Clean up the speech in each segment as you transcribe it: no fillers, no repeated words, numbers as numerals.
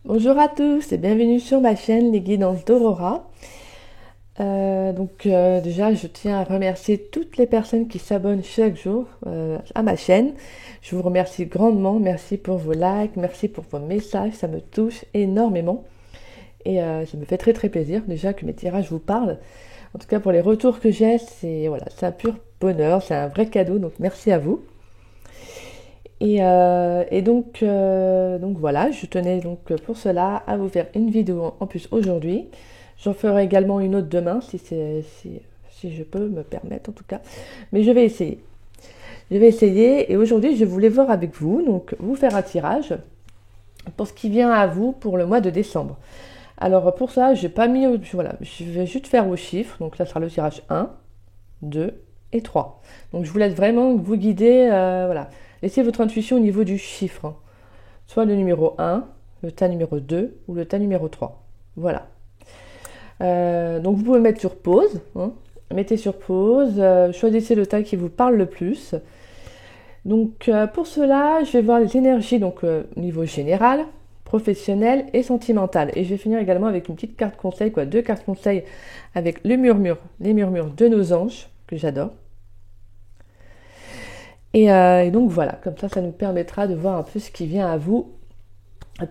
Bonjour à tous et bienvenue sur ma chaîne Les Guidances d'Aurora. Déjà, je tiens à remercier toutes les personnes qui s'abonnent chaque jour à ma chaîne. Je vous remercie grandement. Merci pour vos likes, merci pour vos messages. Ça me touche énormément et ça me fait très très plaisir déjà que mes tirages vous parlent. En tout cas, pour les retours que j'ai, c'est un pur bonheur, c'est un vrai cadeau. Donc merci à vous. Donc voilà, je tenais donc pour cela à vous faire une vidéo en plus aujourd'hui. J'en ferai également une autre demain si je peux me permettre en tout cas. Mais je vais essayer. Je vais essayer et aujourd'hui je voulais voir avec vous, donc vous faire un tirage pour ce qui vient à vous pour le mois de décembre. Alors pour ça, j'ai pas mis, voilà, je vais juste faire vos chiffres. Donc là, ça sera le tirage 1, 2 et 3. Donc je vous laisse vraiment vous guider, voilà. Laissez votre intuition au niveau du chiffre, hein. Soit le numéro 1, le tas numéro 2 ou le tas numéro 3. Voilà. Donc vous pouvez mettre sur pause, hein. Mettez sur pause, choisissez le tas qui vous parle le plus. Donc pour cela, je vais voir les énergies donc au niveau général, professionnel et sentimental. Et je vais finir également avec une petite carte conseil, deux cartes conseils avec les murmures de nos anges, que j'adore. Et donc voilà, comme ça nous permettra de voir un peu ce qui vient à vous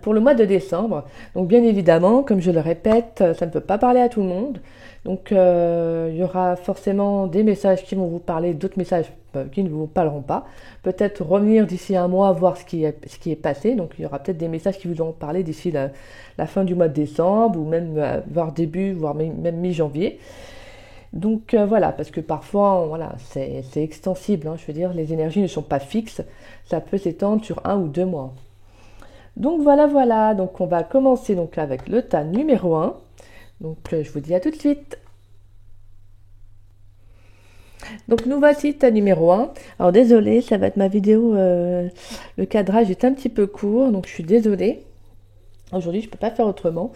pour le mois de décembre. Donc bien évidemment, comme je le répète, ça ne peut pas parler à tout le monde. Donc il y aura forcément des messages qui vont vous parler, d'autres messages qui ne vous parleront pas. Peut-être revenir d'ici un mois, voir ce qui est passé. Donc il y aura peut-être des messages qui vous auront parlé d'ici la fin du mois de décembre, ou même voire début, voire même mi-janvier. Donc voilà, parce que parfois, voilà, c'est extensible, hein. Je veux dire, les énergies ne sont pas fixes. Ça peut s'étendre sur 1 ou 2 mois. Donc voilà. Donc on va commencer donc avec le tas numéro 1. Donc je vous dis à tout de suite. Donc nous voici, tas numéro 1. Alors désolé, ça va être ma vidéo. Le cadrage est un petit peu court, donc je suis désolée. Aujourd'hui, je ne peux pas faire autrement.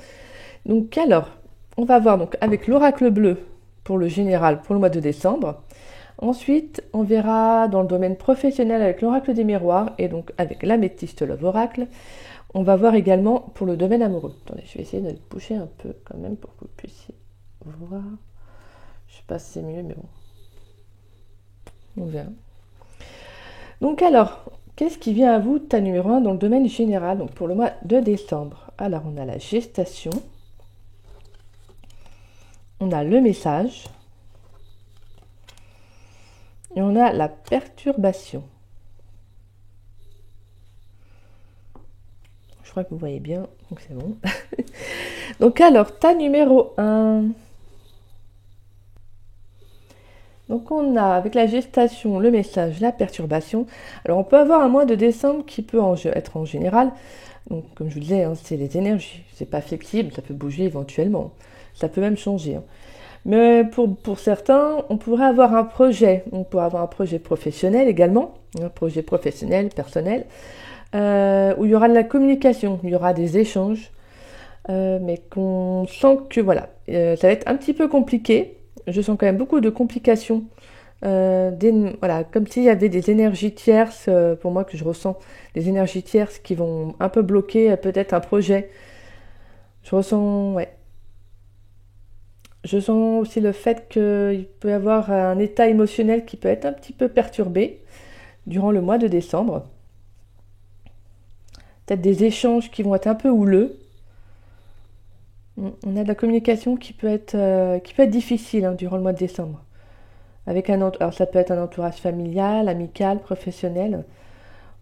Donc alors, on va voir donc avec l'oracle bleu pour le général pour le mois de décembre. Ensuite, on verra dans le domaine professionnel avec l'oracle des miroirs et donc avec l'améthyste Love Oracle. On va voir également pour le domaine amoureux. Attendez, je vais essayer de le bouger un peu quand même pour que vous puissiez voir. Je sais pas si c'est mieux, mais bon. On verra. Donc alors, qu'est-ce qui vient à vous, tas numéro 1, dans le domaine général, donc pour le mois de décembre? Alors, on a la gestation. On a le message. Et on a la perturbation. Je crois que vous voyez bien, donc c'est bon. Donc alors, tas numéro 1. Donc on a avec la gestation, le message, la perturbation. Alors on peut avoir un mois de décembre qui peut être en général. Donc comme je vous disais, hein, c'est les énergies. C'est pas flexible, ça peut bouger éventuellement. Ça peut même changer, hein. Mais pour certains, on pourrait avoir un projet. On pourrait avoir un projet professionnel également, un projet professionnel, personnel, où il y aura de la communication, il y aura des échanges, mais qu'on sent que voilà, ça va être un petit peu compliqué. Je sens quand même beaucoup de complications, voilà, comme s'il y avait des énergies tierces, pour moi que je ressens, des énergies tierces qui vont un peu bloquer peut-être un projet. Je ressens, ouais. Je sens aussi le fait qu'il peut y avoir un état émotionnel qui peut être un petit peu perturbé durant le mois de décembre. Peut-être des échanges qui vont être un peu houleux. On a de la communication qui peut être difficile, hein, durant le mois de décembre. Alors ça peut être un entourage familial, amical, professionnel.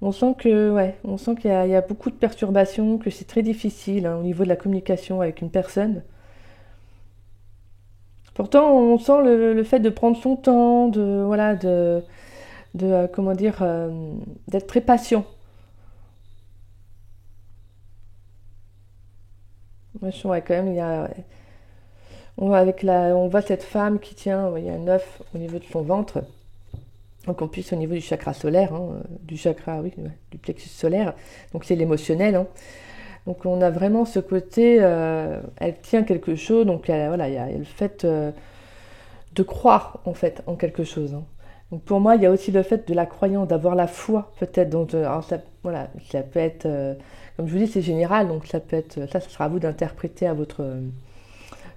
On sent qu'il y a beaucoup de perturbations, que c'est très difficile, hein, au niveau de la communication avec une personne. Pourtant, on sent le fait de prendre son temps, comment dire, d'être très patient. Moi, je sens, ouais, quand même, ouais. On voit cette femme qui tient, ouais, il y a un œuf au niveau de son ventre, donc on puisse au niveau du chakra solaire, hein, du chakra, oui, ouais, du plexus solaire. Donc c'est l'émotionnel, hein. Donc on a vraiment ce côté, elle tient quelque chose, donc voilà, il y a le fait de croire en fait en quelque chose, hein. Donc pour moi, il y a aussi le fait de la croyance, d'avoir la foi peut-être. Alors voilà, ça peut être, comme je vous dis, c'est général, donc ça peut être, ça sera à vous d'interpréter à votre,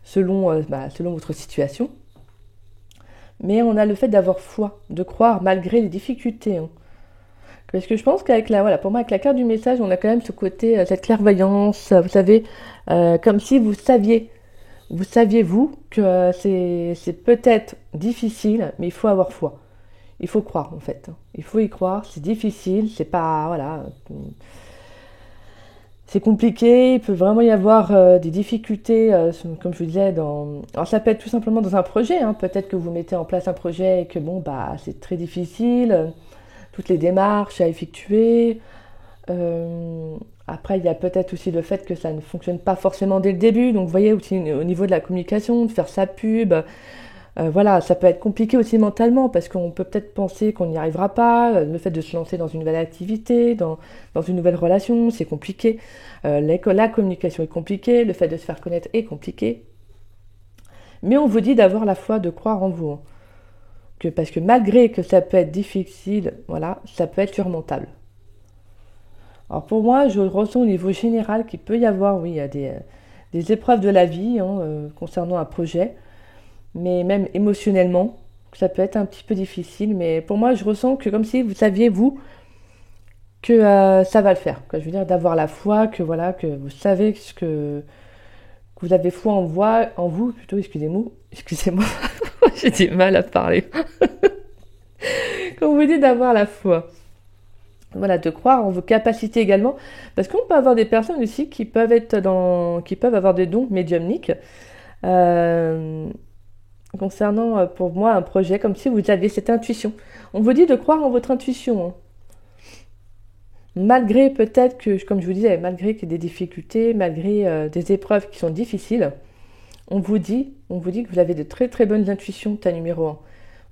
selon votre situation. Mais on a le fait d'avoir foi, de croire malgré les difficultés, hein. Parce que je pense qu'avec voilà, pour moi, avec la carte du message, on a quand même ce côté, cette clairvoyance, vous savez, comme si vous saviez vous que c'est peut-être difficile, mais il faut avoir foi. Il faut croire en fait. Il faut y croire. C'est difficile, c'est pas voilà, c'est compliqué. Il peut vraiment y avoir des difficultés, comme je vous disais. Alors ça peut être tout simplement dans un projet, hein. Peut-être que vous mettez en place un projet et que bon bah c'est très difficile, toutes les démarches à effectuer. Euh, Après, il y a peut-être aussi le fait que ça ne fonctionne pas forcément dès le début. Donc, vous voyez, aussi au niveau de la communication, de faire sa pub, voilà, ça peut être compliqué aussi mentalement parce qu'on peut peut-être penser qu'on n'y arrivera pas. Le fait de se lancer dans une nouvelle activité, dans une nouvelle relation, c'est compliqué. La communication est compliquée, le fait de se faire connaître est compliqué. Mais on vous dit d'avoir la foi, de croire en vous, hein. Parce que malgré que ça peut être difficile, voilà, ça peut être surmontable. Alors pour moi, je ressens au niveau général qu'il peut y avoir, oui, il y a des épreuves de la vie, hein, concernant un projet, mais même émotionnellement, ça peut être un petit peu difficile. Mais pour moi, je ressens que comme si vous saviez, vous, que ça va le faire. Quoi. Je veux dire, d'avoir la foi, que voilà, que vous savez que vous avez foi en vous, plutôt, excusez-moi, j'ai du mal à parler. Quand vous dites d'avoir la foi. Voilà, de croire en vos capacités également, parce qu'on peut avoir des personnes aussi qui peuvent avoir des dons médiumniques, euh, concernant pour moi un projet, comme si vous aviez cette intuition. On vous dit de croire en votre intuition, hein. Malgré peut-être que, comme je vous disais, malgré qu'il y ait des difficultés, malgré des épreuves qui sont difficiles, on vous dit que vous avez de très très bonnes intuitions, ta numéro un.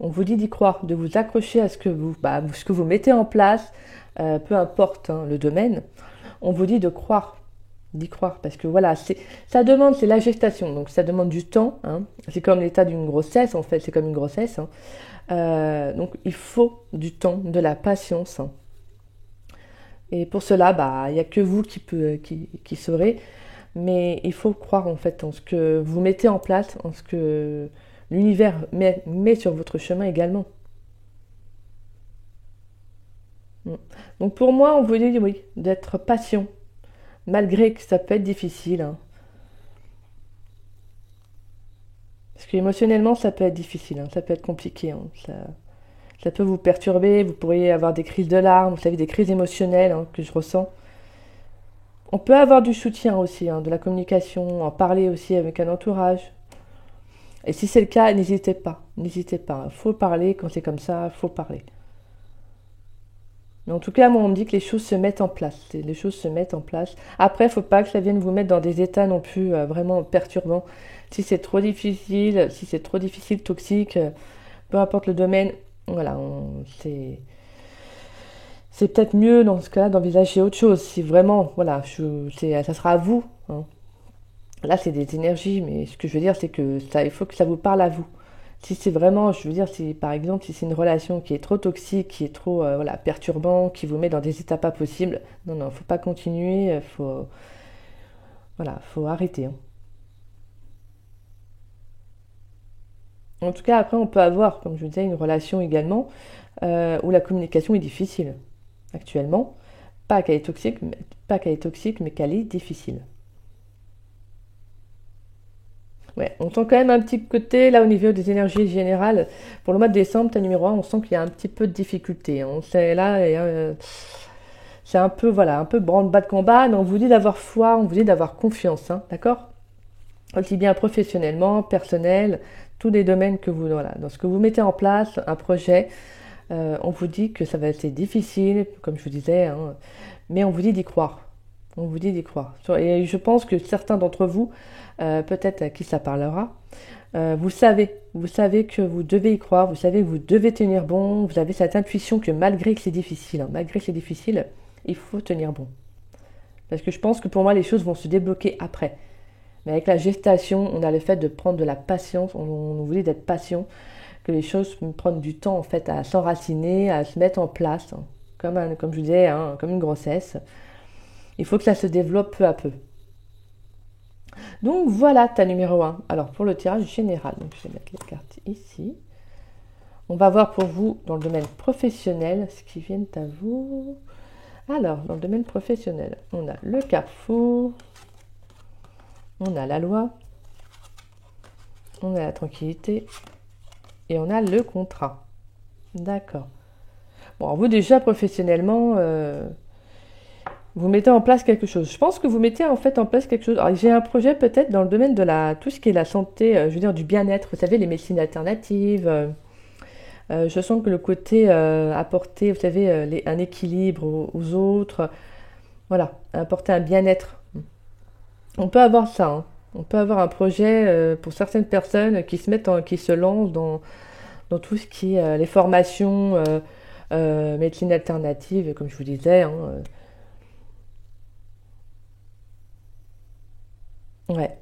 On vous dit d'y croire, de vous accrocher à ce que vous mettez en place, peu importe hein, le domaine. On vous dit de croire, d'y croire, parce que voilà, c'est la gestation, donc ça demande du temps, hein. C'est comme l'état d'une grossesse, en fait, c'est comme une grossesse, hein. Donc il faut du temps, de la patience, hein. Et pour cela, bah, il n'y a que vous qui saurez, mais il faut croire en fait en ce que vous mettez en place, en ce que l'univers met sur votre chemin également. Mm. Donc pour moi, on vous dit oui, d'être patient, malgré que ça peut être difficile, hein. Parce qu'émotionnellement, ça peut être difficile, hein, ça peut être compliqué, hein. Ça peut vous perturber, vous pourriez avoir des crises de larmes, vous savez, des crises émotionnelles hein, que je ressens. On peut avoir du soutien aussi, hein, de la communication, en parler aussi avec un entourage. Et si c'est le cas, n'hésitez pas. Il faut parler quand c'est comme ça, il faut parler. Mais en tout cas, moi, on me dit que les choses se mettent en place. Les choses se mettent en place. Après, il ne faut pas que ça vienne vous mettre dans des états non plus vraiment perturbants. Si c'est trop difficile, toxique, peu importe le domaine, voilà, c'est peut-être mieux dans ce cas-là d'envisager autre chose. Si vraiment, voilà, ça sera à vous, hein. Là, c'est des énergies, mais ce que je veux dire, c'est que ça, il faut que ça vous parle à vous. Si c'est vraiment, je veux dire, si par exemple, si c'est une relation qui est trop toxique, qui est trop voilà, perturbant, qui vous met dans des états pas possibles, non, non, faut pas continuer, faut arrêter, hein. En tout cas, après, on peut avoir, comme je vous disais, une relation également où la communication est difficile. Actuellement, pas qu'elle est toxique, mais qu'elle est difficile. Ouais, on sent quand même un petit côté, là, au niveau des énergies générales. Pour le mois de décembre, ta numéro un, on sent qu'il y a un petit peu de difficulté, hein. C'est là, c'est un peu, voilà, un peu branle-bas de combat, mais on vous dit d'avoir foi, on vous dit d'avoir confiance, hein, d'accord? Aussi bien professionnellement, personnel, tous les domaines que vous, voilà, dans ce que vous mettez en place, un projet, on vous dit que ça va être difficile, comme je vous disais, hein, mais on vous dit d'y croire. On vous dit d'y croire. Et je pense que certains d'entre vous, peut-être à qui ça parlera, vous savez que vous devez y croire, vous savez que vous devez tenir bon, vous avez cette intuition que malgré que c'est difficile, hein, malgré que c'est difficile, il faut tenir bon. Parce que je pense que pour moi, les choses vont se débloquer après. Mais avec la gestation, on a le fait de prendre de la patience, on vous dit d'être patient, que les choses prennent du temps en fait à s'enraciner, à se mettre en place, hein. comme je disais, hein, comme une grossesse. Il faut que ça se développe peu à peu. Donc voilà ta numéro 1. Alors pour le tirage général, donc je vais mettre les cartes ici. On va voir pour vous dans le domaine professionnel ce qui vient à vous. Alors dans le domaine professionnel, on a le carrefour, on a la loi, on a la tranquillité et on a le contrat. D'accord. Bon, alors vous déjà professionnellement, vous mettez en place quelque chose. Je pense que vous mettez en fait en place quelque chose. Alors j'ai un projet peut-être dans le domaine de tout ce qui est la santé, je veux dire du bien-être. Vous savez, les médecines alternatives. Je sens que le côté apporter, vous savez, un équilibre aux autres, voilà, apporter un bien-être. On peut avoir ça, hein. On peut avoir un projet pour certaines personnes qui qui se lancent dans tout ce qui est les formations, médecine alternative, comme je vous disais, hein. Ouais.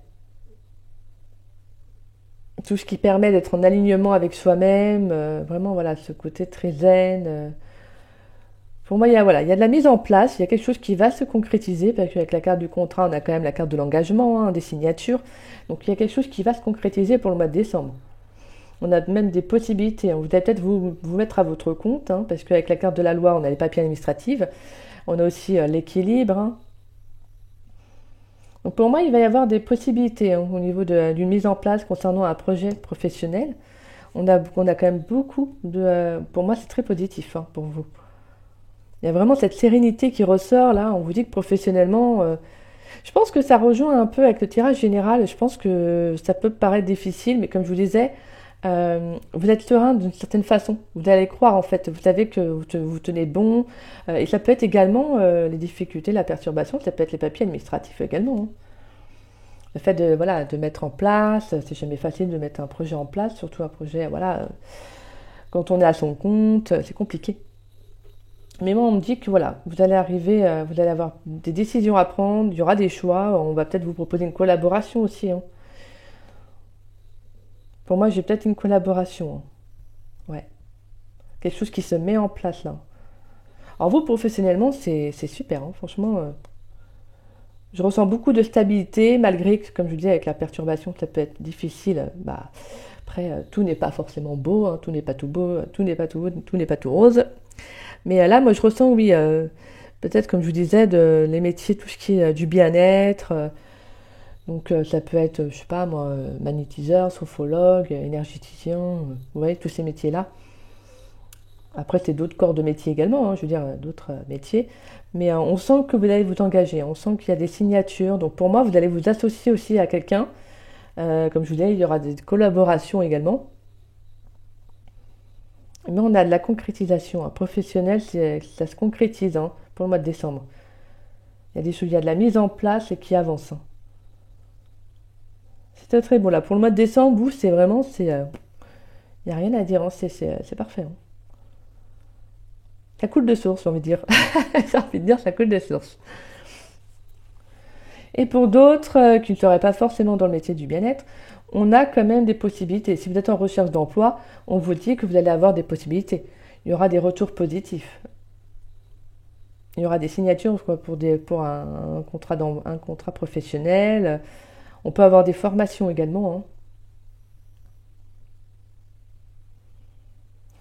Tout ce qui permet d'être en alignement avec soi-même, vraiment voilà, ce côté très zen. Pour moi, voilà, il y a de la mise en place, il y a quelque chose qui va se concrétiser, parce qu'avec la carte du contrat, on a quand même la carte de l'engagement, hein, des signatures. Donc il y a quelque chose qui va se concrétiser pour le mois de décembre. On a même des possibilités, hein. Vous allez peut-être vous mettre à votre compte, hein, parce qu'avec la carte de la loi, on a les papiers administratifs. On a aussi l'équilibre, hein. Donc pour moi, il va y avoir des possibilités, hein, au niveau d'une mise en place concernant un projet professionnel. On a quand même beaucoup de... pour moi, c'est très positif, hein, pour vous. Il y a vraiment cette sérénité qui ressort là. On vous dit que professionnellement, je pense que ça rejoint un peu avec le tirage général. Je pense que ça peut paraître difficile, mais comme je vous disais, vous êtes serein d'une certaine façon. Vous allez croire en fait. Vous savez que vous tenez bon. Et ça peut être également les difficultés, la perturbation. Ça peut être les papiers administratifs également, hein. Le fait voilà, de mettre en place, c'est jamais facile de mettre un projet en place, surtout un projet, voilà, quand on est à son compte, c'est compliqué. Mais moi, on me dit que voilà, vous allez arriver, vous allez avoir des décisions à prendre, il y aura des choix, on va peut-être vous proposer une collaboration aussi, hein. Pour moi, j'ai peut-être une collaboration, hein. Ouais. Quelque chose qui se met en place là. Alors vous, professionnellement, c'est super, hein. Franchement, je ressens beaucoup de stabilité, malgré que, comme je vous disais, avec la perturbation, ça peut être difficile. Bah, après, tout n'est pas forcément beau, hein, tout n'est pas tout beau, tout n'est pas tout beau, tout n'est pas tout rose. Mais là, moi, je ressens, oui, peut-être, comme je vous disais, les métiers, tout ce qui est du bien-être. Donc, ça peut être, je sais pas, moi, magnétiseur, sophrologue, énergéticien, vous voyez, tous ces métiers-là. Après, c'est d'autres corps de métier également, hein, je veux dire, d'autres métiers. Mais on sent que vous allez vous engager, on sent qu'il y a des signatures. Donc, pour moi, vous allez vous associer aussi à quelqu'un. Comme je vous disais, il y aura des collaborations également. Mais on a de la concrétisation, hein. Professionnelle, ça se concrétise, hein, pour le mois de décembre. Il y a des choses, il y a de la mise en place et qui avance, hein. C'est très beau là. Pour le mois de décembre, vous, c'est vraiment, il n'y a rien à dire, hein. C'est parfait, hein. Ça coule de source, j'ai envie de dire. J'ai envie de dire, ça coule de source. Et pour d'autres qui ne seraient pas forcément dans le métier du bien-être, on a quand même des possibilités. Si vous êtes en recherche d'emploi, on vous dit que vous allez avoir des possibilités. Il y aura des retours positifs. Il y aura des signatures pour un contrat professionnel. On peut avoir des formations également, hein.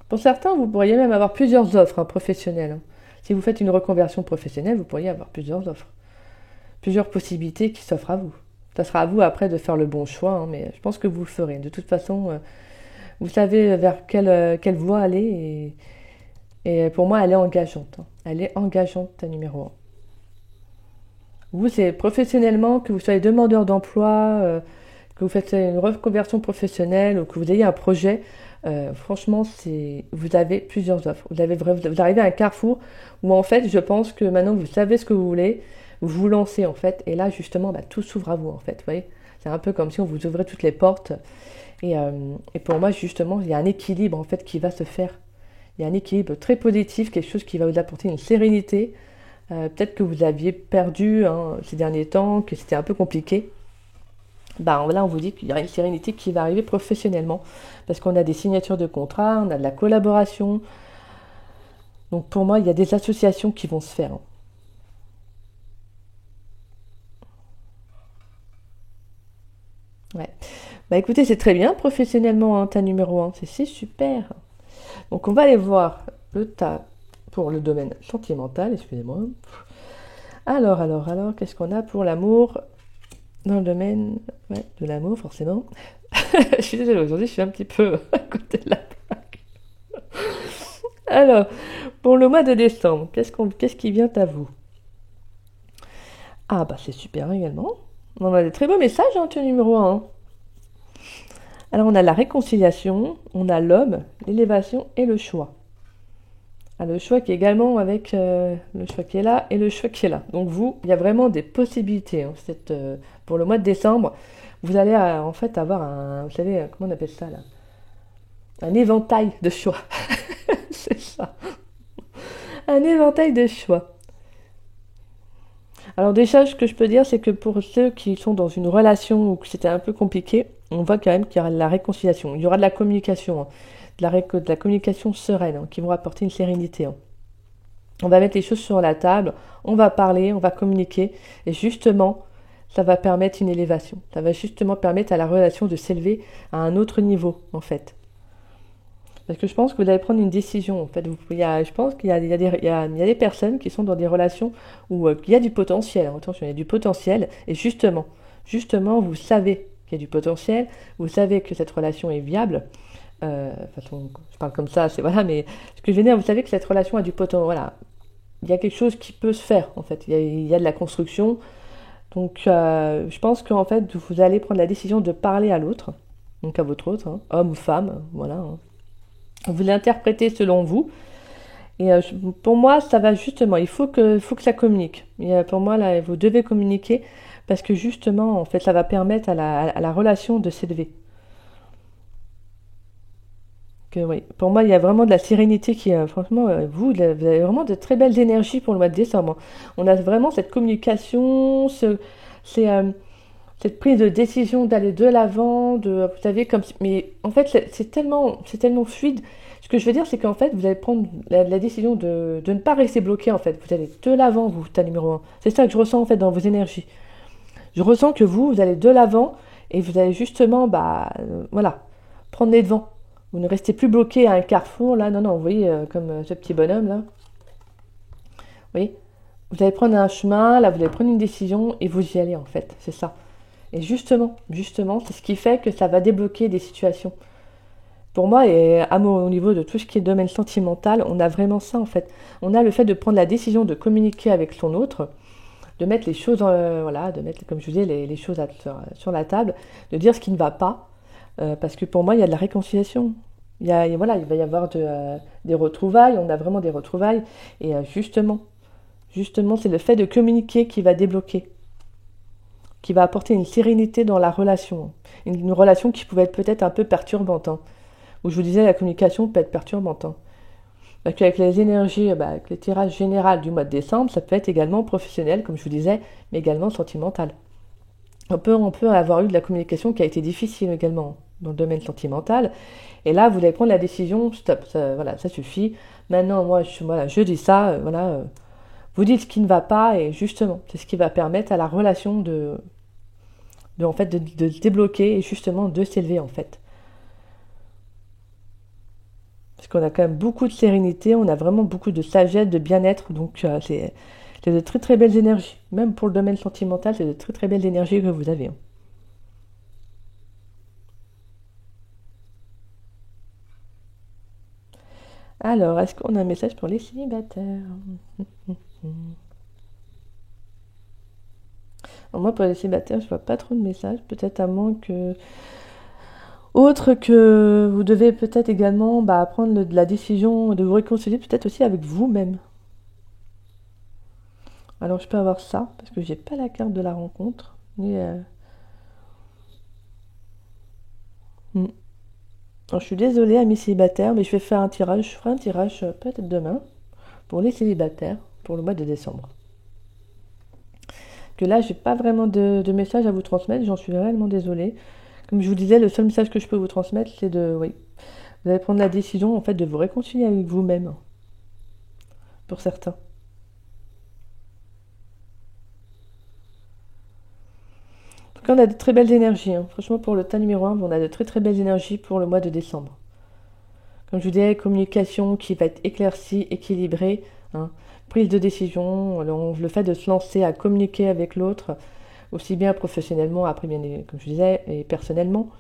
Pour certains, vous pourriez même avoir plusieurs offres, hein, professionnelles, hein. Si vous faites une reconversion professionnelle, vous pourriez avoir plusieurs offres, plusieurs possibilités qui s'offrent à vous. Ça sera à vous après de faire le bon choix, hein, mais je pense que vous le ferez. De toute façon, vous savez vers quelle voie aller et pour moi, elle est engageante, hein. Elle est engageante, ta numéro 1. Vous, c'est professionnellement, que vous soyez demandeur d'emploi, que vous faites une reconversion professionnelle ou que vous ayez un projet, franchement, vous avez plusieurs offres. Vous arrivez à un carrefour où en fait, je pense que maintenant vous savez ce que vous voulez, vous vous lancez en fait, et là justement, bah, tout s'ouvre à vous en fait. Vous voyez, c'est un peu comme si on vous ouvrait toutes les portes. Et pour moi, justement, il y a un équilibre en fait qui va se faire. Il y a un équilibre très positif, quelque chose qui va vous apporter une sérénité. Peut-être que vous aviez perdu, hein, ces derniers temps, que c'était un peu compliqué. Bah, là, on vous dit qu'il y a une sérénité qui va arriver professionnellement. Parce qu'on a des signatures de contrats, on a de la collaboration. Donc pour moi, il y a des associations qui vont se faire, hein. Ouais. Bah écoutez, c'est très bien professionnellement, hein, ta numéro un, c'est super. Donc on va aller voir le tas pour le domaine sentimental, excusez-moi. Alors, qu'est-ce qu'on a pour l'amour dans le domaine, ouais, de l'amour, forcément. Je suis désolée, aujourd'hui, je suis un petit peu à côté de la plaque. Alors, pour le mois de décembre, qu'est-ce qui vient à vous? Ah, bah, c'est super également. On a des très beaux messages, hein, tu es numéro un. Alors, on a la réconciliation, on a l'homme, l'élévation et le choix. Ah, le choix qui est également avec le choix qui est là et le choix qui est là. Donc vous, il y a vraiment des possibilités, hein, pour le mois de décembre. Vous allez en fait avoir un, vous savez, comment on appelle ça là? Un éventail de choix. C'est ça. Un éventail de choix. Alors déjà, ce que je peux dire, c'est que pour ceux qui sont dans une relation où c'était un peu compliqué, on voit quand même qu'il y aura de la réconciliation. Il y aura de la communication, hein, de la communication sereine, hein, qui vont apporter une sérénité, hein. On va mettre les choses sur la table, on va parler, on va communiquer, et justement, ça va permettre une élévation. Ça va justement permettre à la relation de s'élever à un autre niveau, en fait. Parce que je pense que vous allez prendre une décision. En fait, je pense qu'il y a, il y a des personnes qui sont dans des relations où il y a du potentiel. Attention, il y a du potentiel. Et justement, vous savez qu'il y a du potentiel. Vous savez que cette relation est viable. De toute façon, je parle comme ça, c'est voilà. Mais ce que je veux dire, vous savez que cette relation a du potentiel. Voilà, il y a quelque chose qui peut se faire. En fait, il y a de la construction. Donc, je pense qu'en fait, vous allez prendre la décision de parler à l'autre, donc à votre autre, hein, homme ou femme, voilà, hein. Vous l'interprétez selon vous. Et pour moi, ça va justement, faut que ça communique. Et pour moi, là, vous devez communiquer parce que justement, en fait, ça va permettre à la relation de s'élever. Que, oui. Pour moi, il y a vraiment de la sérénité qui, franchement, vous avez vraiment de très belles énergies pour le mois de décembre. On a vraiment cette communication, c'est, cette prise de décision d'aller de l'avant, vous savez, mais en fait, c'est tellement fluide. Ce que je veux dire, c'est qu'en fait, vous allez prendre la décision de ne pas rester bloqué, en fait. Vous allez de l'avant, vous, ta numéro un. C'est ça que je ressens, en fait, dans vos énergies. Je ressens que vous allez de l'avant et vous allez justement, bah, voilà, prendre les devants. Vous ne restez plus bloqué à un carrefour, là. Non, non, vous voyez, comme ce petit bonhomme, là. Oui. Vous allez prendre un chemin, là, vous allez prendre une décision et vous y allez, en fait. C'est ça. Et justement, c'est ce qui fait que ça va débloquer des situations. Pour moi, et au niveau de tout ce qui est domaine sentimental, on a vraiment ça en fait. On a le fait de prendre la décision de communiquer avec son autre, de mettre les choses, voilà, de mettre, comme je vous disais, les choses sur la table, de dire ce qui ne va pas, parce que pour moi, il y a de la réconciliation. Voilà, il va y avoir des retrouvailles, on a vraiment des retrouvailles, et justement, c'est le fait de communiquer qui va débloquer, qui va apporter une sérénité dans la relation. Une relation qui pouvait être peut-être un peu perturbante, hein. Où je vous disais, la communication peut être perturbante, hein. Avec les énergies, avec les tirages généraux du mois de décembre, ça peut être également professionnel, comme je vous disais, mais également sentimental. On peut avoir eu de la communication qui a été difficile également dans le domaine sentimental. Et là, vous allez prendre la décision, stop, ça, voilà, ça suffit. Maintenant, voilà, je dis ça, voilà. Vous dites ce qui ne va pas, et justement, c'est ce qui va permettre à la relation en fait, de se débloquer et justement de s'élever, en fait. Parce qu'on a quand même beaucoup de sérénité, on a vraiment beaucoup de sagesse, de bien-être, donc c'est de très très belles énergies. Même pour le domaine sentimental, c'est de très très belles énergies que vous avez, hein. Alors, est-ce qu'on a un message pour les célibataires? Alors moi, pour les célibataires, je vois pas trop de messages. Peut-être à moins que... Autre que vous devez peut-être également prendre la décision de vous réconcilier peut-être aussi avec vous-même. Alors je peux avoir ça, parce que j'ai pas la carte de la rencontre. Hmm. Alors, je suis désolée, amis célibataires, mais je vais faire un tirage. Je ferai un tirage peut-être demain pour les célibataires pour le mois de décembre. Que là, j'ai pas vraiment de message à vous transmettre, j'en suis réellement désolée. Comme je vous disais, le seul message que je peux vous transmettre, c'est oui, vous allez prendre la décision en fait de vous réconcilier avec vous-même. pour certains. En tout cas, on a de très belles énergies, hein. Franchement, pour le tas numéro 1, on a de très très belles énergies pour le mois de décembre. Comme je vous disais, communication qui va être éclaircie, équilibrée, hein. Prise de décision, le fait de se lancer à communiquer avec l'autre, aussi bien professionnellement, après bien, comme je disais, et personnellement.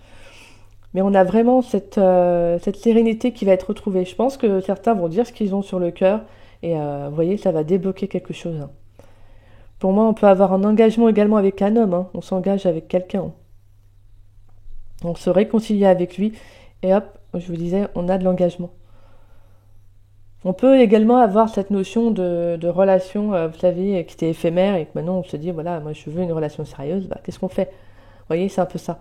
Mais on a vraiment cette sérénité qui va être retrouvée. Je pense que certains vont dire ce qu'ils ont sur le cœur, et vous voyez, ça va débloquer quelque chose, hein. Pour moi, on peut avoir un engagement également avec un homme, hein. On s'engage avec quelqu'un. On se réconcilie avec lui, et hop, je vous disais, on a de l'engagement. On peut également avoir cette notion de relation, vous savez, qui était éphémère, et que maintenant on se dit, voilà, moi je veux une relation sérieuse, bah, qu'est-ce qu'on fait? Vous voyez, c'est un peu ça.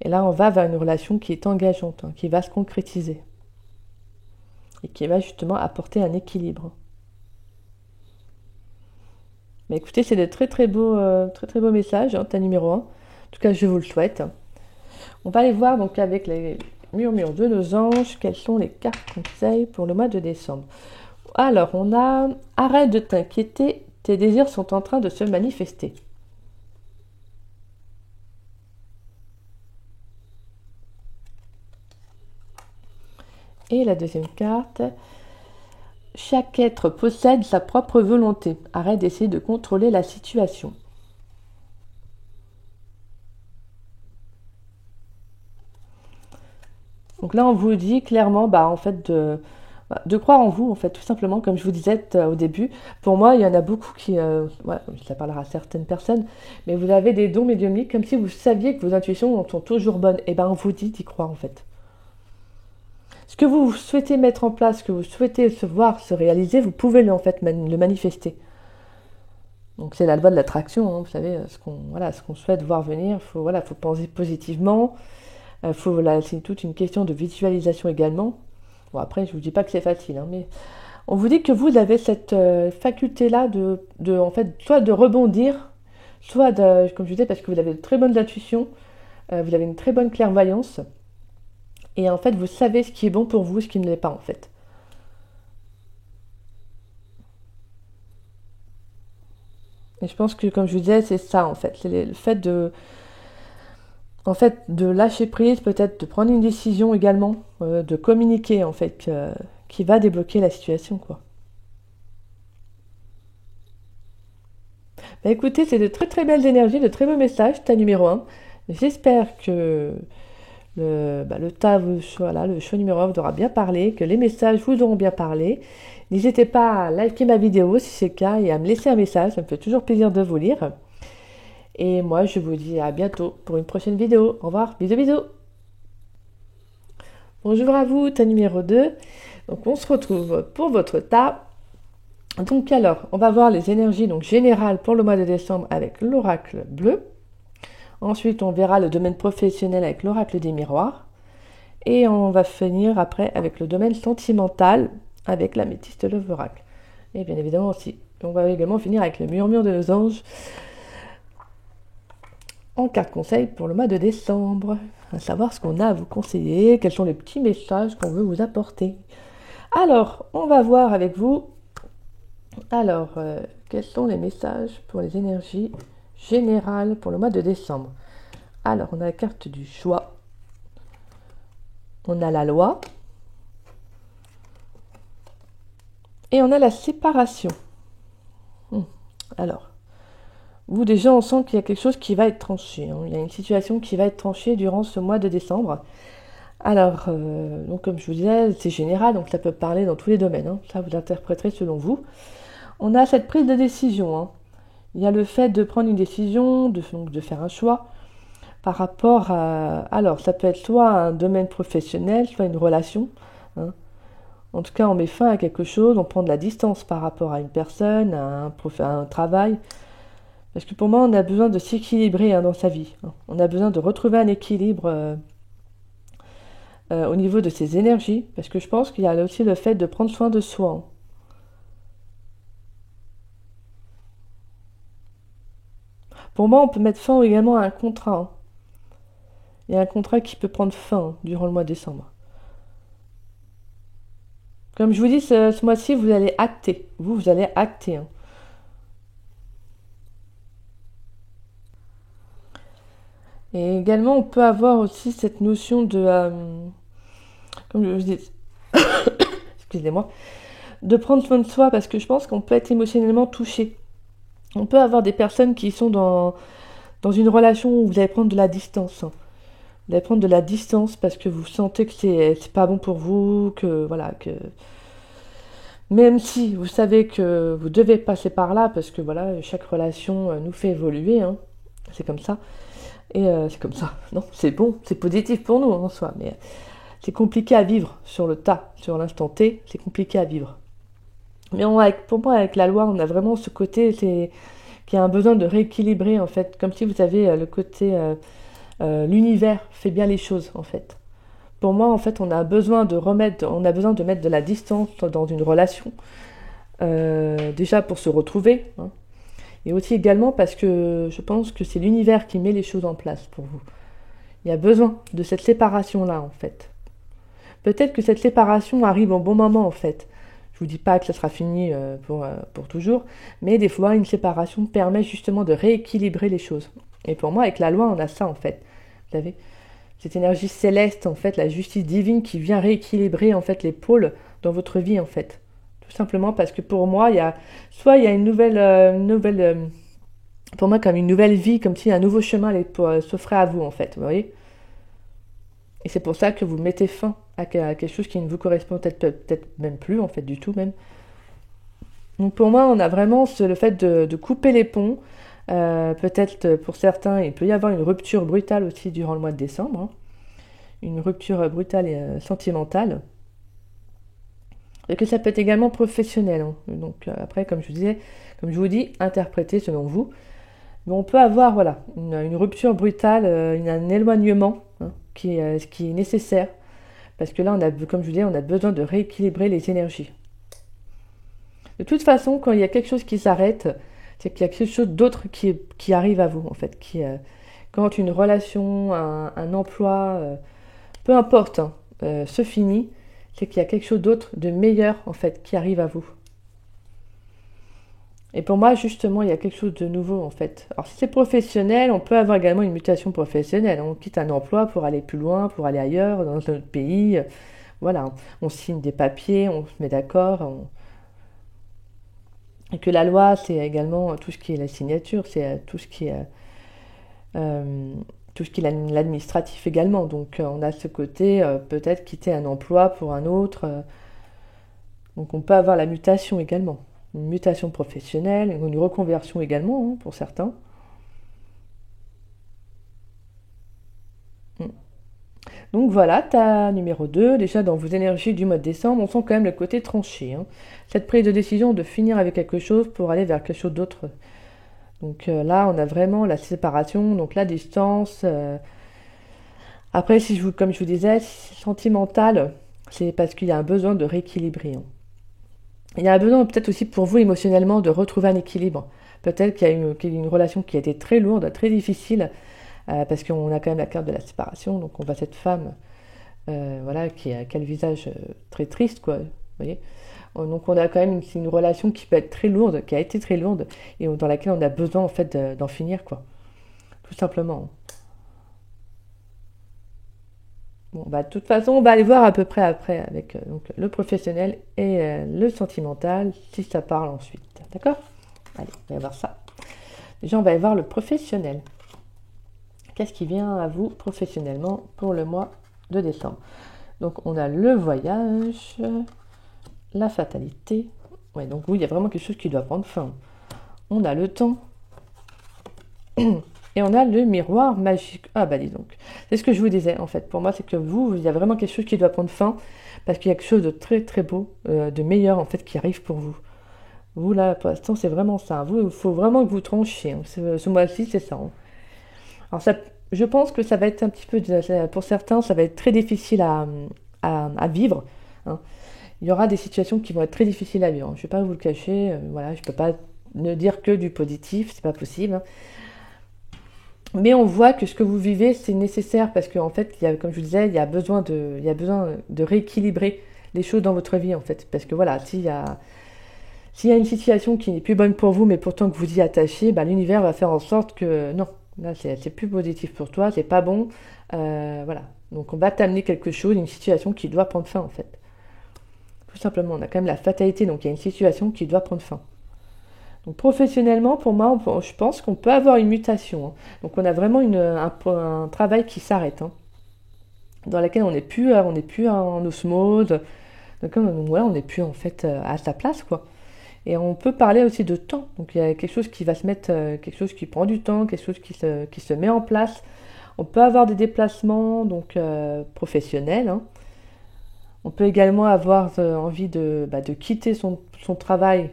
Et là, on va vers une relation qui est engageante, hein, qui va se concrétiser, et qui va justement apporter un équilibre. Mais écoutez, c'est de très très beaux messages, hein, ta numéro 1. En tout cas, je vous le souhaite. On va aller voir donc avec les murmures de nos anges, quelles sont les cartes conseils pour le mois de décembre. Alors, on a « Arrête de t'inquiéter, tes désirs sont en train de se manifester ». Et la deuxième carte « Chaque être possède sa propre volonté. Arrête d'essayer de contrôler la situation ». Donc là, on vous dit clairement, bah, en fait, de croire en vous, en fait, tout simplement, comme je vous disais au début. Pour moi, il y en a beaucoup qui, ouais, ça parlera à certaines personnes, mais vous avez des dons médiumniques, comme si vous saviez que vos intuitions sont toujours bonnes. Et ben, on vous dit d'y croire, en fait. Ce que vous souhaitez mettre en place, ce que vous souhaitez se voir, se réaliser, vous pouvez en fait le manifester. Donc c'est la loi de l'attraction, hein, vous savez, ce qu'on souhaite voir venir, faut penser positivement. C'est toute une question de visualisation également. Bon, après, je ne vous dis pas que c'est facile, hein, mais on vous dit que vous avez cette faculté-là en fait, soit de rebondir, soit, comme je disais, parce que vous avez de très bonnes intuitions, vous avez une très bonne clairvoyance, et en fait, vous savez ce qui est bon pour vous, ce qui ne l'est pas, en fait. Et je pense que, comme je vous disais, c'est ça, en fait. C'est le fait de lâcher prise, peut-être de prendre une décision également, de communiquer, en fait, qui va débloquer la situation, quoi. Bah, écoutez, c'est de très très belles énergies, de très beaux messages, ta numéro 1. J'espère que le tas, le choix numéro 1 vous aura bien parlé, que les messages vous auront bien parlé. N'hésitez pas à liker ma vidéo si c'est le cas et à me laisser un message, ça me fait toujours plaisir de vous lire. Et moi, je vous dis à bientôt pour une prochaine vidéo. Au revoir, bisous bisous. Bonjour à vous, tas numéro 2. Donc on se retrouve pour votre tas. Donc alors, on va voir les énergies donc générales pour le mois de décembre avec l'oracle bleu. Ensuite, on verra le domaine professionnel avec l'oracle des miroirs. Et on va finir après avec le domaine sentimental avec l'améthyste de l'oracle. Et bien évidemment aussi, on va également finir avec le murmure de nos anges en carte conseil pour le mois de décembre. À savoir ce qu'on a à vous conseiller, quels sont les petits messages qu'on veut vous apporter. Alors, on va voir avec vous. Alors, quels sont les messages pour les énergies générales pour le mois de décembre? Alors, on a la carte du choix. On a la loi. Et on a la séparation. Alors, vous déjà, on sent qu'il y a quelque chose qui va être tranché, hein. Il y a une situation qui va être tranchée durant ce mois de décembre. Alors, donc comme je vous disais, c'est général, donc ça peut parler dans tous les domaines, hein. Ça, vous l'interpréterez selon vous. On a cette prise de décision, hein. Il y a le fait de prendre une décision, de faire un choix par rapport à... Alors, ça peut être soit un domaine professionnel, soit une relation, hein. En tout cas, on met fin à quelque chose, on prend de la distance par rapport à une personne, à un travail. Parce que pour moi, on a besoin de s'équilibrer, hein, dans sa vie, hein. On a besoin de retrouver un équilibre au niveau de ses énergies. Parce que je pense qu'il y a aussi le fait de prendre soin de soi, hein. Pour moi, on peut mettre fin également à un contrat, hein. Il y a un contrat qui peut prendre fin, hein, durant le mois de décembre. Comme je vous dis, ce mois-ci, vous allez acter. Vous allez acter, hein. Et également, on peut avoir aussi cette notion de, comme je vous dis, excusez-moi, de prendre soin de soi, parce que je pense qu'on peut être émotionnellement touché. On peut avoir des personnes qui sont dans une relation où vous allez prendre de la distance, hein. Vous allez prendre de la distance parce que vous sentez que c'est pas bon pour vous, que voilà, que même si vous savez que vous devez passer par là, parce que voilà, chaque relation nous fait évoluer, hein. C'est comme ça. Et c'est comme ça. Non, c'est bon, c'est positif pour nous en soi, mais c'est compliqué à vivre sur le tas, sur l'instant T, c'est compliqué à vivre. Mais pour moi, avec la loi, on a vraiment ce côté qui a un besoin de rééquilibrer, en fait, comme si vous avez le côté l'univers fait bien les choses, en fait. Pour moi, en fait, on a besoin de mettre de la distance dans une relation, déjà pour se retrouver, hein, et aussi également parce que je pense que c'est l'univers qui met les choses en place pour vous. Il y a besoin de cette séparation-là, en fait. Peut-être que cette séparation arrive au bon moment, en fait. Je vous dis pas que ça sera fini pour toujours, mais des fois, une séparation permet justement de rééquilibrer les choses. Et pour moi, avec la loi, on a ça, en fait. Vous savez, cette énergie céleste, en fait, la justice divine qui vient rééquilibrer, en fait, les pôles dans votre vie, en fait. Tout simplement parce que pour moi, il y a une nouvelle pour moi, comme une nouvelle vie, comme si un nouveau chemin s'offrait à vous, en fait, vous voyez. Et c'est pour ça que vous mettez fin à quelque chose qui ne vous correspond peut-être même plus, en fait, du tout même. Donc pour moi, on a vraiment le fait de couper les ponts. Peut-être pour certains, il peut y avoir une rupture brutale aussi durant le mois de décembre, hein. Une rupture brutale et sentimentale. Et que ça peut être également professionnel, hein. Donc après, comme je vous dis, interprétez selon vous. Mais on peut avoir voilà, une rupture brutale, un éloignement, hein, ce qui est nécessaire. Parce que là, comme je vous disais, on a besoin de rééquilibrer les énergies. De toute façon, quand il y a quelque chose qui s'arrête, c'est qu'il y a quelque chose d'autre qui arrive à vous, en fait. Quand une relation, un emploi, peu importe, hein, se finit, c'est qu'il y a quelque chose d'autre, de meilleur, en fait, qui arrive à vous. Et pour moi, justement, il y a quelque chose de nouveau, en fait. Alors, si c'est professionnel, on peut avoir également une mutation professionnelle. On quitte un emploi pour aller plus loin, pour aller ailleurs, dans un autre pays. Voilà, on signe des papiers, on se met d'accord. Et que la loi, c'est également tout ce qui est la signature, c'est tout ce qui est l'administratif également. Donc, on a ce côté, peut-être quitter un emploi pour un autre. Donc, on peut avoir la mutation également. Une mutation professionnelle, une reconversion également, hein, pour certains. Donc voilà, ta numéro 2, déjà dans vos énergies du mois de décembre, on sent quand même le côté tranché, hein. Cette prise de décision de finir avec quelque chose pour aller vers quelque chose d'autre. Donc là, on a vraiment la séparation, donc la distance. Après, comme je vous disais, sentimental, c'est parce qu'il y a un besoin de rééquilibrer, hein. Il y a un besoin peut-être aussi pour vous émotionnellement de retrouver un équilibre. Peut-être qu'il y a une relation qui a été très lourde, très difficile, parce qu'on a quand même la carte de la séparation, donc on voit cette femme voilà, qui a le visage très triste, quoi, vous voyez. Donc on a quand même une relation qui peut être très lourde, qui a été très lourde, et dans laquelle on a besoin en fait d'en finir, quoi. Tout simplement. Bon, bah, de toute façon, on va aller voir à peu près après avec donc, le professionnel et le sentimental, si ça parle ensuite. D'accord? Allez, on va voir ça. Déjà, on va aller voir le professionnel. Qu'est-ce qui vient à vous professionnellement pour le mois de décembre? Donc, on a le voyage, la fatalité. Ouais, donc oui, il y a vraiment quelque chose qui doit prendre fin. On a le temps. Et on a le miroir magique. Ah bah dis donc. C'est ce que je vous disais en fait. Pour moi, c'est que il y a vraiment quelque chose qui doit prendre fin. Parce qu'il y a quelque chose de très très beau, de meilleur en fait qui arrive pour vous. Vous là, pour l'instant, c'est vraiment ça. Vous, il faut vraiment que vous tranchiez, hein. Ce mois-ci, c'est ça, hein. Alors je pense que ça va être un petit peu, pour certains, ça va être très difficile à vivre, hein. Il y aura des situations qui vont être très difficiles à vivre. Je ne vais pas vous le cacher. Voilà, je ne peux pas ne dire que du positif, c'est pas possible, hein. Mais on voit que ce que vous vivez, c'est nécessaire parce qu'en fait, comme je vous disais, il y a besoin de rééquilibrer les choses dans votre vie en fait. Parce que voilà, s'il y a une situation qui n'est plus bonne pour vous, mais pourtant que vous y attachez, bah, l'univers va faire en sorte que non, là c'est plus positif pour toi, c'est pas bon. Voilà. Donc on va t'amener quelque chose, une situation qui doit prendre fin en fait. Tout simplement, on a quand même la fatalité, donc il y a une situation qui doit prendre fin. Donc professionnellement, pour moi, je pense qu'on peut avoir une mutation, hein. Donc on a vraiment un travail qui s'arrête, hein, dans laquelle on n'est plus en osmose, donc voilà, on n'est plus en fait à sa place, quoi. Et on peut parler aussi de temps. Donc il y a quelque chose qui va se mettre, quelque chose qui prend du temps, quelque chose qui se met en place. On peut avoir des déplacements donc professionnels, hein. On peut également avoir envie de quitter son travail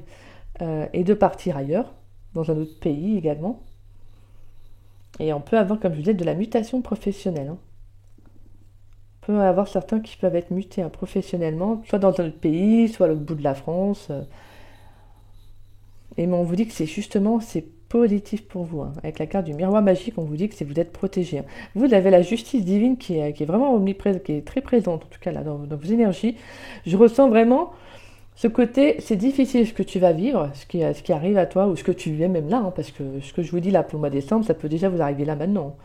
et de partir ailleurs, dans un autre pays également. Et on peut avoir, comme je vous disais, de la mutation professionnelle, hein. On peut avoir certains qui peuvent être mutés, hein, professionnellement, soit dans un autre pays, soit à l'autre bout de la France. Et on vous dit que c'est positif pour vous, hein. Avec la carte du miroir magique, on vous dit que vous êtes protégé, hein. Vous avez la justice divine qui est vraiment omniprésente, qui est très présente, en tout cas là, dans vos énergies. Je ressens vraiment ce côté, c'est difficile ce que tu vas vivre, ce qui arrive à toi, ou ce que tu vis même là, hein, parce que ce que je vous dis là pour le mois de décembre, ça peut déjà vous arriver là maintenant.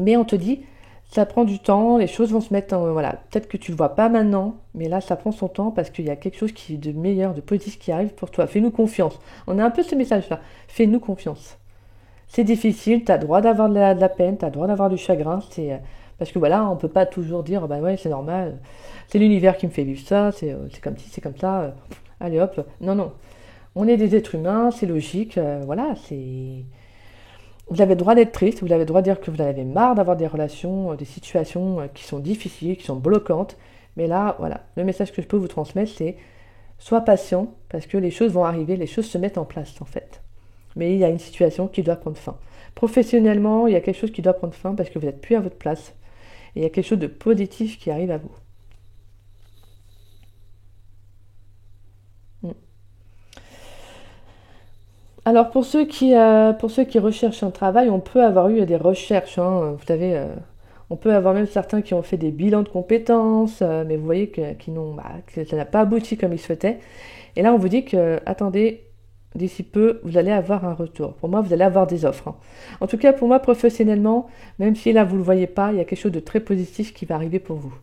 Mais on te dit, ça prend du temps, les choses vont se mettre en... Voilà, peut-être que tu ne le vois pas maintenant, mais là, ça prend son temps parce qu'il y a quelque chose de meilleur, de positif qui arrive pour toi. Fais-nous confiance. On a un peu ce message-là. Fais-nous confiance. C'est difficile, tu as le droit d'avoir de la peine, tu as le droit d'avoir du chagrin. Parce que voilà, on ne peut pas toujours dire, bah ouais, c'est normal, c'est l'univers qui me fait vivre ça, c'est comme ci, c'est comme ça, allez hop. Non, non. On est des êtres humains, c'est logique, voilà, c'est... Vous avez le droit d'être triste, vous avez le droit de dire que vous en avez marre d'avoir des relations, des situations qui sont difficiles, qui sont bloquantes. Mais là, voilà, le message que je peux vous transmettre, c'est sois patient, parce que les choses vont arriver, les choses se mettent en place en fait. Mais il y a une situation qui doit prendre fin. Professionnellement, il y a quelque chose qui doit prendre fin parce que vous n'êtes plus à votre place. Et il y a quelque chose de positif qui arrive à vous. Alors pour ceux qui recherchent un travail, on peut avoir eu des recherches, hein, vous savez, on peut avoir même certains qui ont fait des bilans de compétences, mais vous voyez que ça n'a pas abouti comme ils souhaitaient. Et là on vous dit que, attendez, d'ici peu, vous allez avoir un retour. Pour moi, vous allez avoir des offres, hein. En tout cas, pour moi, professionnellement, même si là vous ne le voyez pas, il y a quelque chose de très positif qui va arriver pour vous.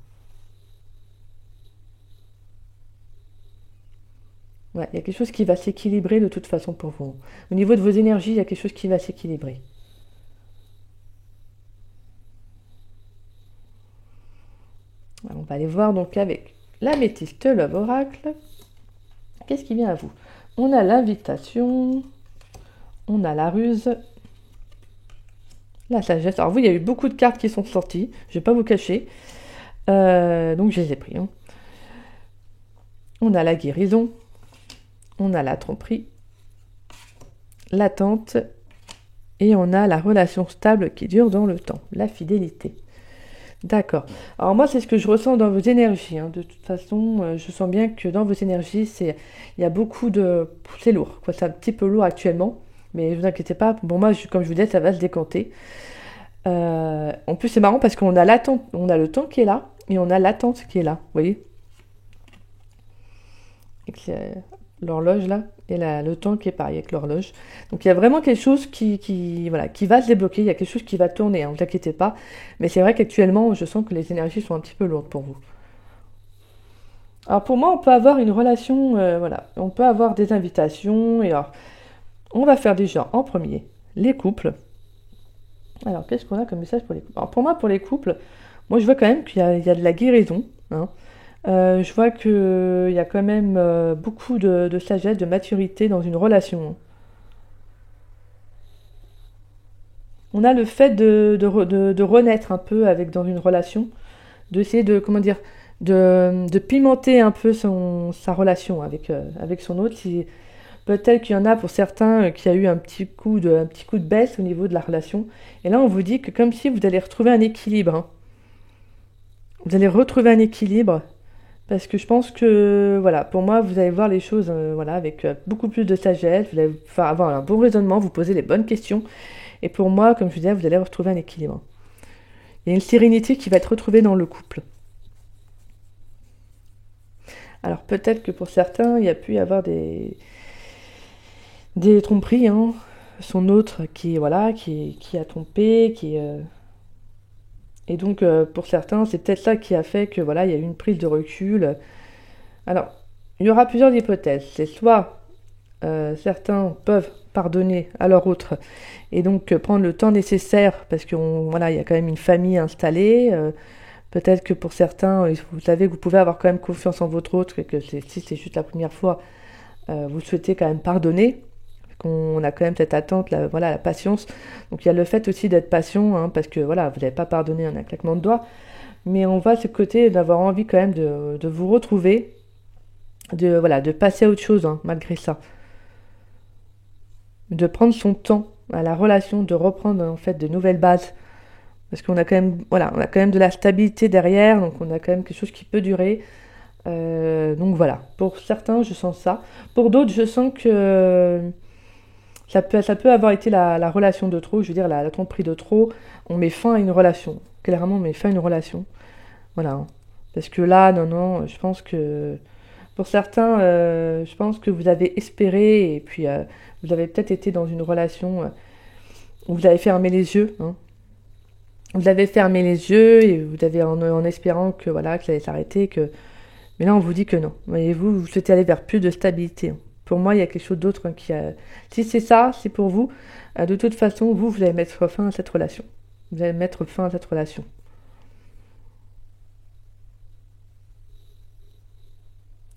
Ouais, il y a quelque chose qui va s'équilibrer de toute façon pour vous. Au niveau de vos énergies, il y a quelque chose qui va s'équilibrer. Alors, on va aller voir donc avec l'améthyste Love Oracle. Qu'est-ce qui vient à vous? On a l'invitation, on a la ruse, la sagesse. Alors vous, il y a eu beaucoup de cartes qui sont sorties, je ne vais pas vous cacher. Donc je les ai pris, hein. On a la guérison, on a la tromperie, l'attente, et on a la relation stable qui dure dans le temps, la fidélité. D'accord. Alors moi, c'est ce que je ressens dans vos énergies, hein. De toute façon, je sens bien que dans vos énergies, il y a beaucoup de... C'est lourd, quoi. C'est un petit peu lourd actuellement, mais ne vous inquiétez pas. Bon, moi, comme je vous disais, ça va se décanter. En plus, c'est marrant parce qu'on a l'attente, on a le temps qui est là, et on a l'attente qui est là, vous voyez? Et l'horloge là, et le temps qui est pareil avec l'horloge. Donc il y a vraiment quelque chose voilà, qui va se débloquer, il y a quelque chose qui va tourner, hein, ne vous inquiétez pas. Mais c'est vrai qu'actuellement, je sens que les énergies sont un petit peu lourdes pour vous. Alors pour moi, on peut avoir une relation, voilà, on peut avoir des invitations, et alors, on va faire déjà en premier les couples. Alors qu'est-ce qu'on a comme message pour les couples? Alors pour moi, pour les couples, moi je vois quand même qu'il y a de la guérison, hein. Je vois qu'il y a quand même beaucoup de sagesse, de maturité dans une relation. On a le fait de renaître un peu dans une relation, d'essayer de, comment dire, de pimenter un peu sa relation avec son autre. Peut-être qu'il y en a pour certains qui a eu un petit coup de baisse au niveau de la relation. Et là, on vous dit que comme si vous allez retrouver un équilibre, hein. Vous allez retrouver un équilibre. Parce que je pense que, voilà, pour moi, vous allez voir les choses voilà, avec beaucoup plus de sagesse, vous allez avoir un bon raisonnement, vous posez les bonnes questions. Et pour moi, comme je vous disais, vous allez retrouver un équilibre. Il y a une sérénité qui va être retrouvée dans le couple. Alors peut-être que pour certains, il y a pu y avoir des tromperies, hein. Son autre voilà, qui a trompé, et donc pour certains, c'est peut-être ça qui a fait que voilà, il y a eu une prise de recul. Alors, il y aura plusieurs hypothèses. C'est soit certains peuvent pardonner à leur autre et donc prendre le temps nécessaire parce que voilà, il y a quand même une famille installée. Peut-être que pour certains, vous savez que vous pouvez avoir quand même confiance en votre autre et que si c'est juste la première fois, vous souhaitez quand même pardonner. Qu'on a quand même cette attente, voilà, la patience. Donc il y a le fait aussi d'être patient, hein, parce que voilà, vous n'avez pas pardonné en un claquement de doigts, mais on voit ce côté d'avoir envie quand même de vous retrouver, voilà, de passer à autre chose, hein, malgré ça. De prendre son temps à la relation, de reprendre en fait de nouvelles bases. Parce qu'on a quand même, voilà, on a quand même de la stabilité derrière, donc on a quand même quelque chose qui peut durer. Donc voilà, pour certains, je sens ça. Pour d'autres, je sens que ça peut avoir été la relation de trop, je veux dire la tromperie de trop. On met fin à une relation. Clairement, on met fin à une relation. Voilà. Parce que là, non, je pense que pour certains, je pense que vous avez espéré et puis vous avez peut-être été dans une relation où vous avez fermé les yeux, hein. Vous avez fermé les yeux et vous avez en espérant que voilà que ça allait s'arrêter, mais là on vous dit que non. Voyez-vous, vous souhaitez aller vers plus de stabilité, hein. Pour moi, il y a quelque chose d'autre, hein, qui a. Si c'est ça, c'est pour vous. De toute façon, vous allez mettre fin à cette relation. Vous allez mettre fin à cette relation.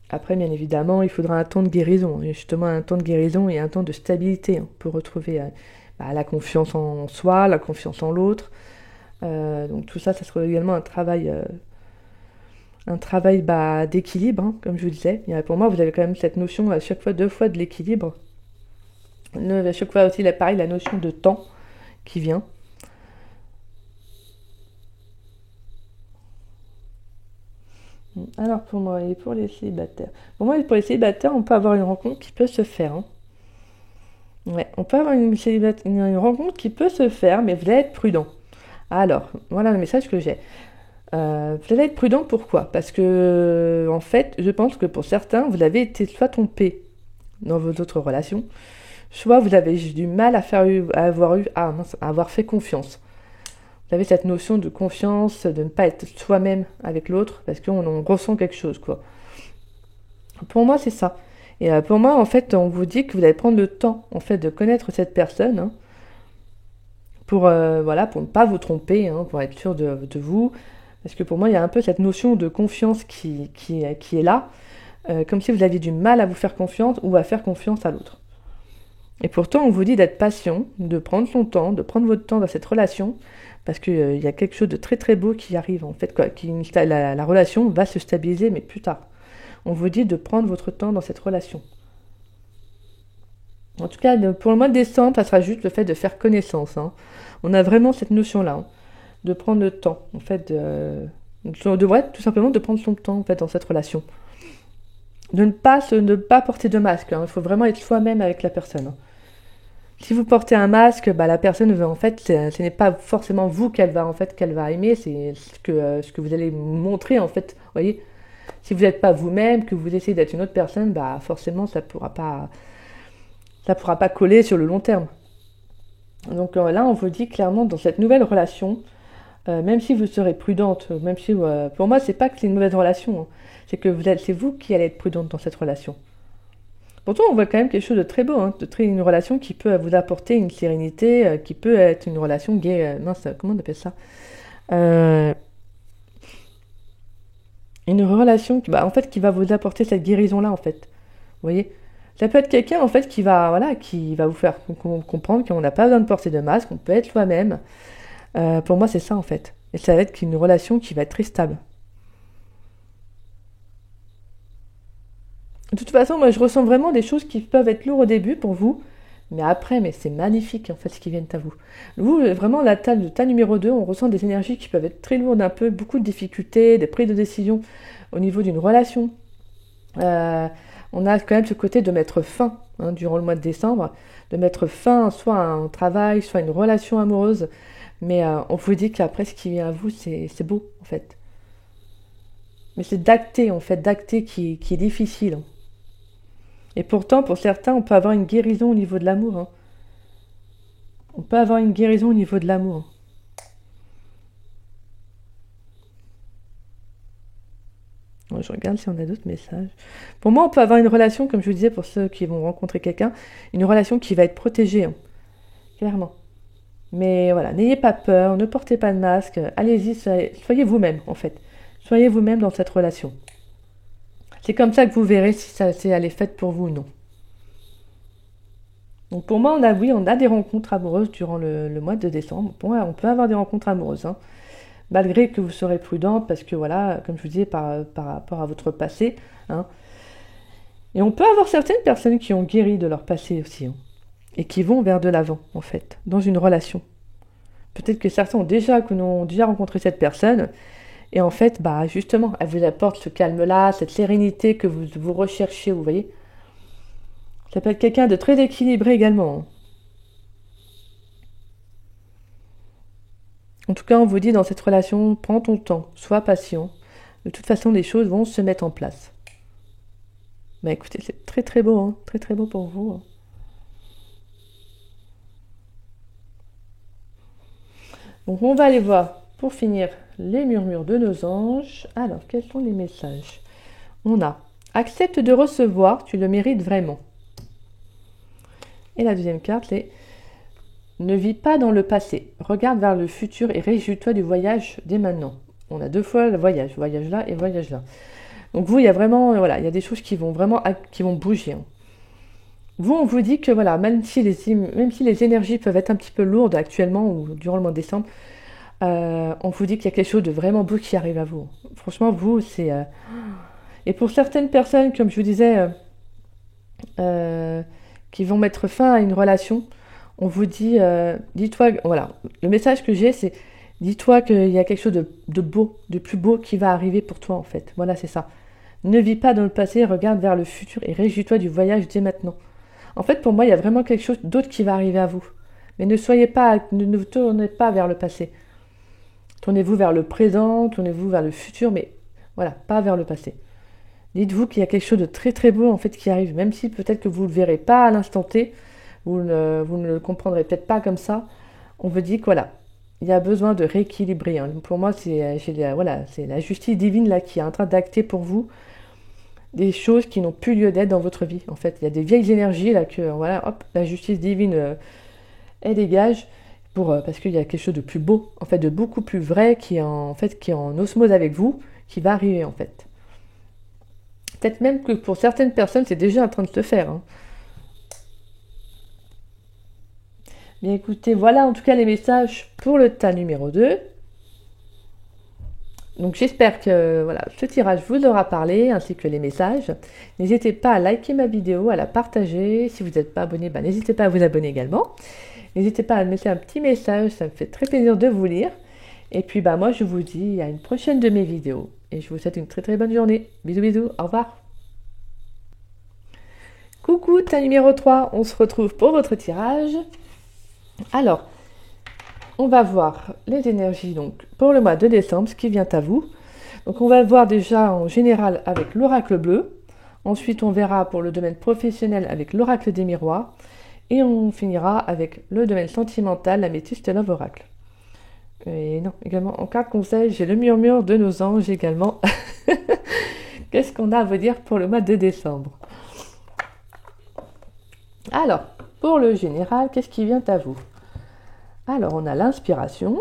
Après, bien évidemment, il faudra un temps de guérison. Et justement, un temps de guérison et un temps de stabilité, hein, pour retrouver la confiance en soi, la confiance en l'autre. Donc tout ça, ça sera également un travail d'équilibre, hein, comme je vous disais. Et, pour moi, vous avez quand même cette notion à chaque fois, 2 fois de l'équilibre. À chaque fois aussi, là, pareil, la notion de temps qui vient. Alors pour moi et pour les célibataires. Pour moi et pour les célibataires, on peut avoir une rencontre qui peut se faire, hein. Ouais, on peut avoir une rencontre qui peut se faire, mais vous allez être prudent. Alors, voilà le message que j'ai. Vous allez être prudent, pourquoi? Parce que, en fait, je pense que pour certains, vous avez été soit trompé dans vos autres relations, soit vous avez eu du mal à avoir fait confiance. Vous avez cette notion de confiance, de ne pas être soi-même avec l'autre, parce qu'on ressent quelque chose, quoi. Pour moi, c'est ça. Et pour moi, en fait, on vous dit que vous allez prendre le temps, en fait, de connaître cette personne, hein, pour, voilà, pour ne pas vous tromper, hein, pour être sûr de vous. Parce que pour moi, il y a un peu cette notion de confiance qui est là, comme si vous aviez du mal à vous faire confiance ou à faire confiance à l'autre. Et pourtant, on vous dit d'être patient, de prendre son temps, de prendre votre temps dans cette relation, parce qu'il y a quelque chose de très très beau qui arrive, en fait, quoi, la relation va se stabiliser, mais plus tard. On vous dit de prendre votre temps dans cette relation. En tout cas, pour le mois de décembre, ça sera juste le fait de faire connaissance, hein. On a vraiment cette notion-là, hein, de prendre le temps, en fait, tout simplement de prendre son temps, en fait, dans cette relation. De ne pas porter de masque, hein. Il faut vraiment être soi-même avec la personne, hein. Si vous portez un masque, la personne, en fait, ce n'est pas forcément vous qu'elle va aimer, c'est ce que vous allez montrer, en fait. Vous voyez, si vous n'êtes pas vous-même, que vous essayez d'être une autre personne, forcément, ça pourra pas coller sur le long terme. Donc là, on vous dit clairement, dans cette nouvelle relation, même si vous serez prudente, même si, pour moi, c'est pas que c'est une mauvaise relation, hein. C'est que c'est vous qui allez être prudente dans cette relation. Pourtant, on voit quand même quelque chose de très beau, hein, une relation qui peut vous apporter une sérénité, qui peut être une relation gay, mince, comment on appelle ça? Euh, une relation en fait, qui va vous apporter cette guérison-là, en fait. Vous voyez? Ça peut être quelqu'un, en fait, qui va vous faire comprendre qu'on n'a pas besoin de porter de masque, on peut être soi-même. Pour moi, c'est ça, en fait. Et ça va être une relation qui va être très stable. De toute façon, moi, je ressens vraiment des choses qui peuvent être lourdes au début pour vous, mais après, c'est magnifique, en fait, ce qui vient à vous. Vous, vraiment, le tas numéro 2, on ressent des énergies qui peuvent être très lourdes un peu, beaucoup de difficultés, des prises de décision au niveau d'une relation. On a quand même ce côté de mettre fin, hein, durant le mois de décembre, de mettre fin soit à un travail, soit à une relation amoureuse, mais on vous dit qu'après, ce qui vient à vous, c'est beau, en fait. Mais c'est d'acter, en fait, d'acter qui est difficile. Et pourtant, pour certains, on peut avoir une guérison au niveau de l'amour. Hein. On peut avoir une guérison au niveau de l'amour. Je regarde si on a d'autres messages. Pour moi, on peut avoir une relation, comme je vous disais, pour ceux qui vont rencontrer quelqu'un, une relation qui va être protégée, hein, clairement. Mais voilà, n'ayez pas peur, ne portez pas de masque, allez-y, soyez vous-même, en fait. Soyez vous-même dans cette relation. C'est comme ça que vous verrez si elle est faite pour vous ou non. Donc pour moi, on a des rencontres amoureuses durant le mois de décembre. Pour moi, on peut avoir des rencontres amoureuses, hein. Malgré que vous serez prudent, parce que voilà, comme je vous disais, par rapport à votre passé. Hein. Et on peut avoir certaines personnes qui ont guéri de leur passé aussi, hein, et qui vont vers de l'avant, en fait, dans une relation. Peut-être que certains ont déjà rencontré cette personne, et en fait, bah justement, elle vous apporte ce calme-là, cette sérénité que vous recherchez, vous voyez. Ça peut être quelqu'un de très équilibré également. Hein. En tout cas, on vous dit dans cette relation, prends ton temps, sois patient. De toute façon, les choses vont se mettre en place. Bah écoutez, c'est très très beau, hein, très très beau pour vous. Hein. Donc on va aller voir, pour finir, les murmures de nos anges. Alors, quels sont les messages? On a « Accepte de recevoir, tu le mérites vraiment ». Et la deuxième carte, c'est « Ne vis pas dans le passé, regarde vers le futur et réjouis-toi du voyage dès maintenant ». On a deux fois le voyage là et voyage là. Donc vous, il y a vraiment, voilà, il y a des choses qui vont bouger. Hein. Vous, on vous dit que voilà, même si les énergies peuvent être un petit peu lourdes actuellement ou durant le mois de décembre, on vous dit qu'il y a quelque chose de vraiment beau qui arrive à vous. Franchement, vous, c'est... Et pour certaines personnes, comme je vous disais, qui vont mettre fin à une relation, on vous dit, dis-toi, voilà, le message que j'ai, c'est, dis-toi qu'il y a quelque chose de beau, de plus beau qui va arriver pour toi, en fait. Voilà, c'est ça. Ne vis pas dans le passé, regarde vers le futur et réjouis-toi du voyage dès maintenant. En fait, pour moi, il y a vraiment quelque chose d'autre qui va arriver à vous. Mais ne vous tournez pas vers le passé. Tournez-vous vers le présent, tournez-vous vers le futur, mais voilà, pas vers le passé. Dites-vous qu'il y a quelque chose de très très beau en fait qui arrive, même si peut-être que vous ne le verrez pas à l'instant T, vous ne le comprendrez peut-être pas comme ça. On vous dit que voilà, il y a besoin de rééquilibrer. Hein. Pour moi, c'est la justice divine là qui est en train d'acter pour vous des choses qui n'ont plus lieu d'être dans votre vie. En fait, il y a des vieilles énergies là que voilà, hop, la justice divine elle dégage parce qu'il y a quelque chose de plus beau, en fait, de beaucoup plus vrai qui est en osmose avec vous, qui va arriver en fait. Peut-être même que pour certaines personnes, c'est déjà en train de se faire. Hein. Bien écoutez, voilà en tout cas les messages pour le tas numéro 2. Donc j'espère que voilà, ce tirage vous aura parlé, ainsi que les messages. N'hésitez pas à liker ma vidéo, à la partager. Si vous n'êtes pas abonné, n'hésitez pas à vous abonner également. N'hésitez pas à me laisser un petit message, ça me fait très plaisir de vous lire. Et puis moi je vous dis à une prochaine de mes vidéos. Et je vous souhaite une très très bonne journée. Bisous bisous, au revoir. Coucou, tas numéro 3, on se retrouve pour votre tirage. Alors, on va voir les énergies donc pour le mois de décembre, ce qui vient à vous. Donc on va le voir déjà en général avec l'oracle bleu. Ensuite, on verra pour le domaine professionnel avec l'oracle des miroirs. Et on finira avec le domaine sentimental, l'améthyste Love Oracle. Et non, également en carte conseil, j'ai le murmure de nos anges également. Qu'est-ce qu'on a à vous dire pour le mois de décembre? Alors, pour le général, qu'est-ce qui vient à vous? Alors, on a l'inspiration,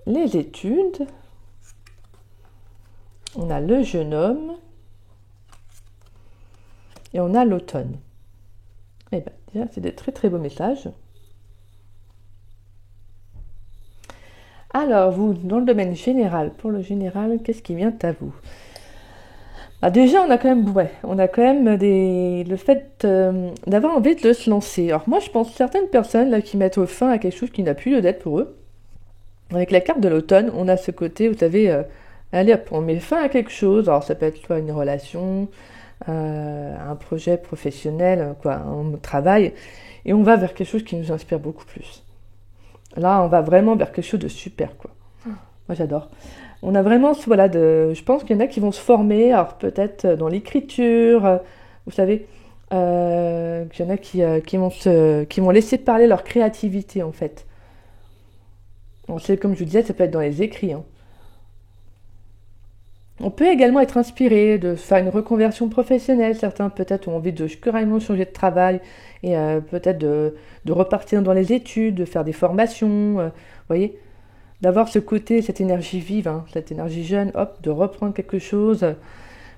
les études, on a le jeune homme et on a l'automne. Eh bien, déjà, c'est des très très beaux messages. Alors, vous, dans le domaine général, pour le général, qu'est-ce qui vient à vous? Déjà, on a quand même le fait d'avoir envie de se lancer. Alors moi, je pense certaines personnes là qui mettent fin à quelque chose qui n'a plus lieu d'être pour eux. Avec la carte de l'automne, on a ce côté, vous savez, allez hop, on met fin à quelque chose. Alors ça peut être soit une relation, un projet professionnel, un travail, et on va vers quelque chose qui nous inspire beaucoup plus. Là, on va vraiment vers quelque chose de super, quoi. Moi, j'adore. On a vraiment, voilà, je pense qu'il y en a qui vont se former, alors peut-être dans l'écriture, vous savez, qu'il y en a qui vont laisser parler leur créativité en fait. Bon, c'est comme je vous disais, ça peut être dans les écrits, hein. On peut également être inspiré de faire une reconversion professionnelle. Certains peut-être ont envie de carrément changer de travail et peut-être de repartir dans les études, de faire des formations, vous voyez, d'avoir ce côté, cette énergie vive, hein, cette énergie jeune, hop, de reprendre quelque chose.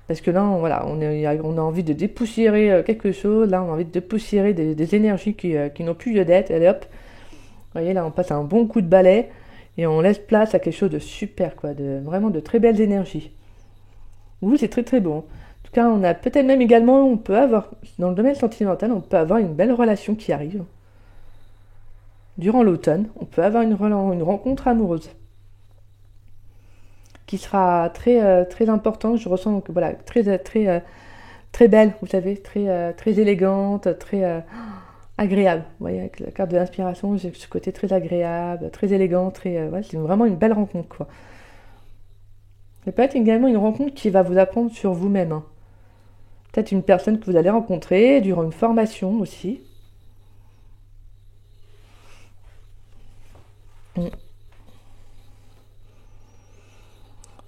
Parce que là, voilà, on a envie de dépoussiérer quelque chose. Là, on a envie de dépoussiérer des énergies qui n'ont plus lieu d'être. Allez hop, vous voyez, là, on passe un bon coup de balai et on laisse place à quelque chose de super, quoi, vraiment de très belles énergies. Oui, c'est très très bon. En tout cas, on a peut-être même également, on peut avoir, dans le domaine sentimental, on peut avoir une belle relation qui arrive. Durant l'automne, on peut avoir une rencontre amoureuse qui sera très, très importante. Je ressens que, voilà, très, très, très belle, vous savez, très, très élégante, très agréable. Vous voyez, avec la carte de l'inspiration, j'ai ce côté très agréable, très élégant, très, ouais, c'est vraiment une belle rencontre, quoi. Ça peut être également une rencontre qui va vous apprendre sur vous-même, hein. Peut-être une personne que vous allez rencontrer durant une formation aussi. Mm. En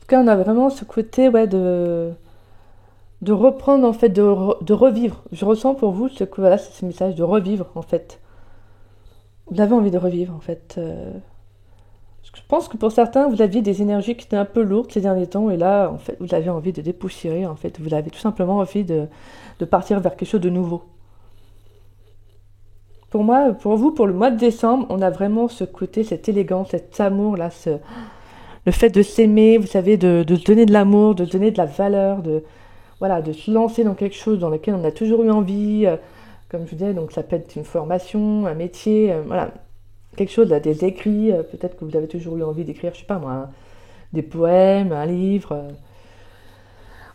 tout cas, on a vraiment ce côté, ouais, de reprendre, en fait, de revivre. Je ressens pour vous voilà, c'est ce message de revivre, en fait. Vous avez envie de revivre, en fait. Je pense que pour certains, vous aviez des énergies qui étaient un peu lourdes ces derniers temps, et là, en fait, vous avez envie de dépoussiérer, en fait. Vous avez tout simplement envie de partir vers quelque chose de nouveau. Pour moi, pour vous, pour le mois de décembre, on a vraiment ce côté, cette élégance, cet amour, là, le fait de s'aimer, vous savez, de se donner de l'amour, de se donner de la valeur, voilà, de se lancer dans quelque chose dans lequel on a toujours eu envie. Comme je vous disais, donc ça peut être une formation, un métier, voilà, quelque chose, là, des écrits, peut-être que vous avez toujours eu envie d'écrire, je sais pas moi, des poèmes, un livre.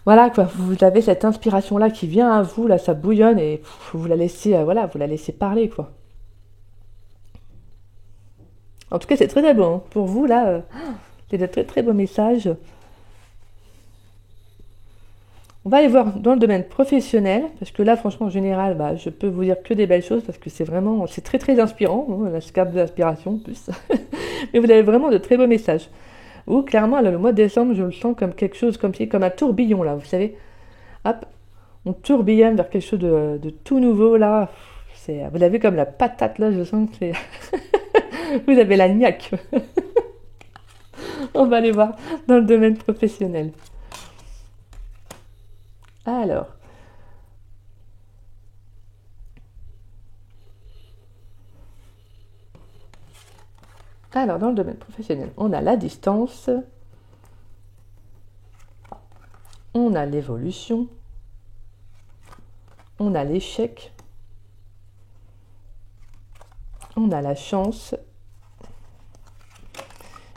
Voilà quoi, vous avez cette inspiration-là qui vient à vous, là, ça bouillonne et vous la laissez, voilà, vous la laissez parler quoi. En tout cas, c'est très très bon, hein. Pour vous, là, c'est de très très beaux messages. On va aller voir dans le domaine professionnel, parce que là, franchement, en général, bah, je peux vous dire que des belles choses, parce que c'est très très inspirant, hein, la carte de l'inspiration en plus. Mais vous avez vraiment de très beaux messages. Ou clairement, là, le mois de décembre, je le sens comme quelque chose, comme un tourbillon, là, vous savez. Hop, on tourbillonne vers quelque chose de tout nouveau, là. Vous avez comme la patate, là, je sens que c'est... Vous avez la niaque. On va aller voir dans le domaine professionnel. Alors, dans le domaine professionnel, on a la distance, on a l'évolution, on a l'échec, on a la chance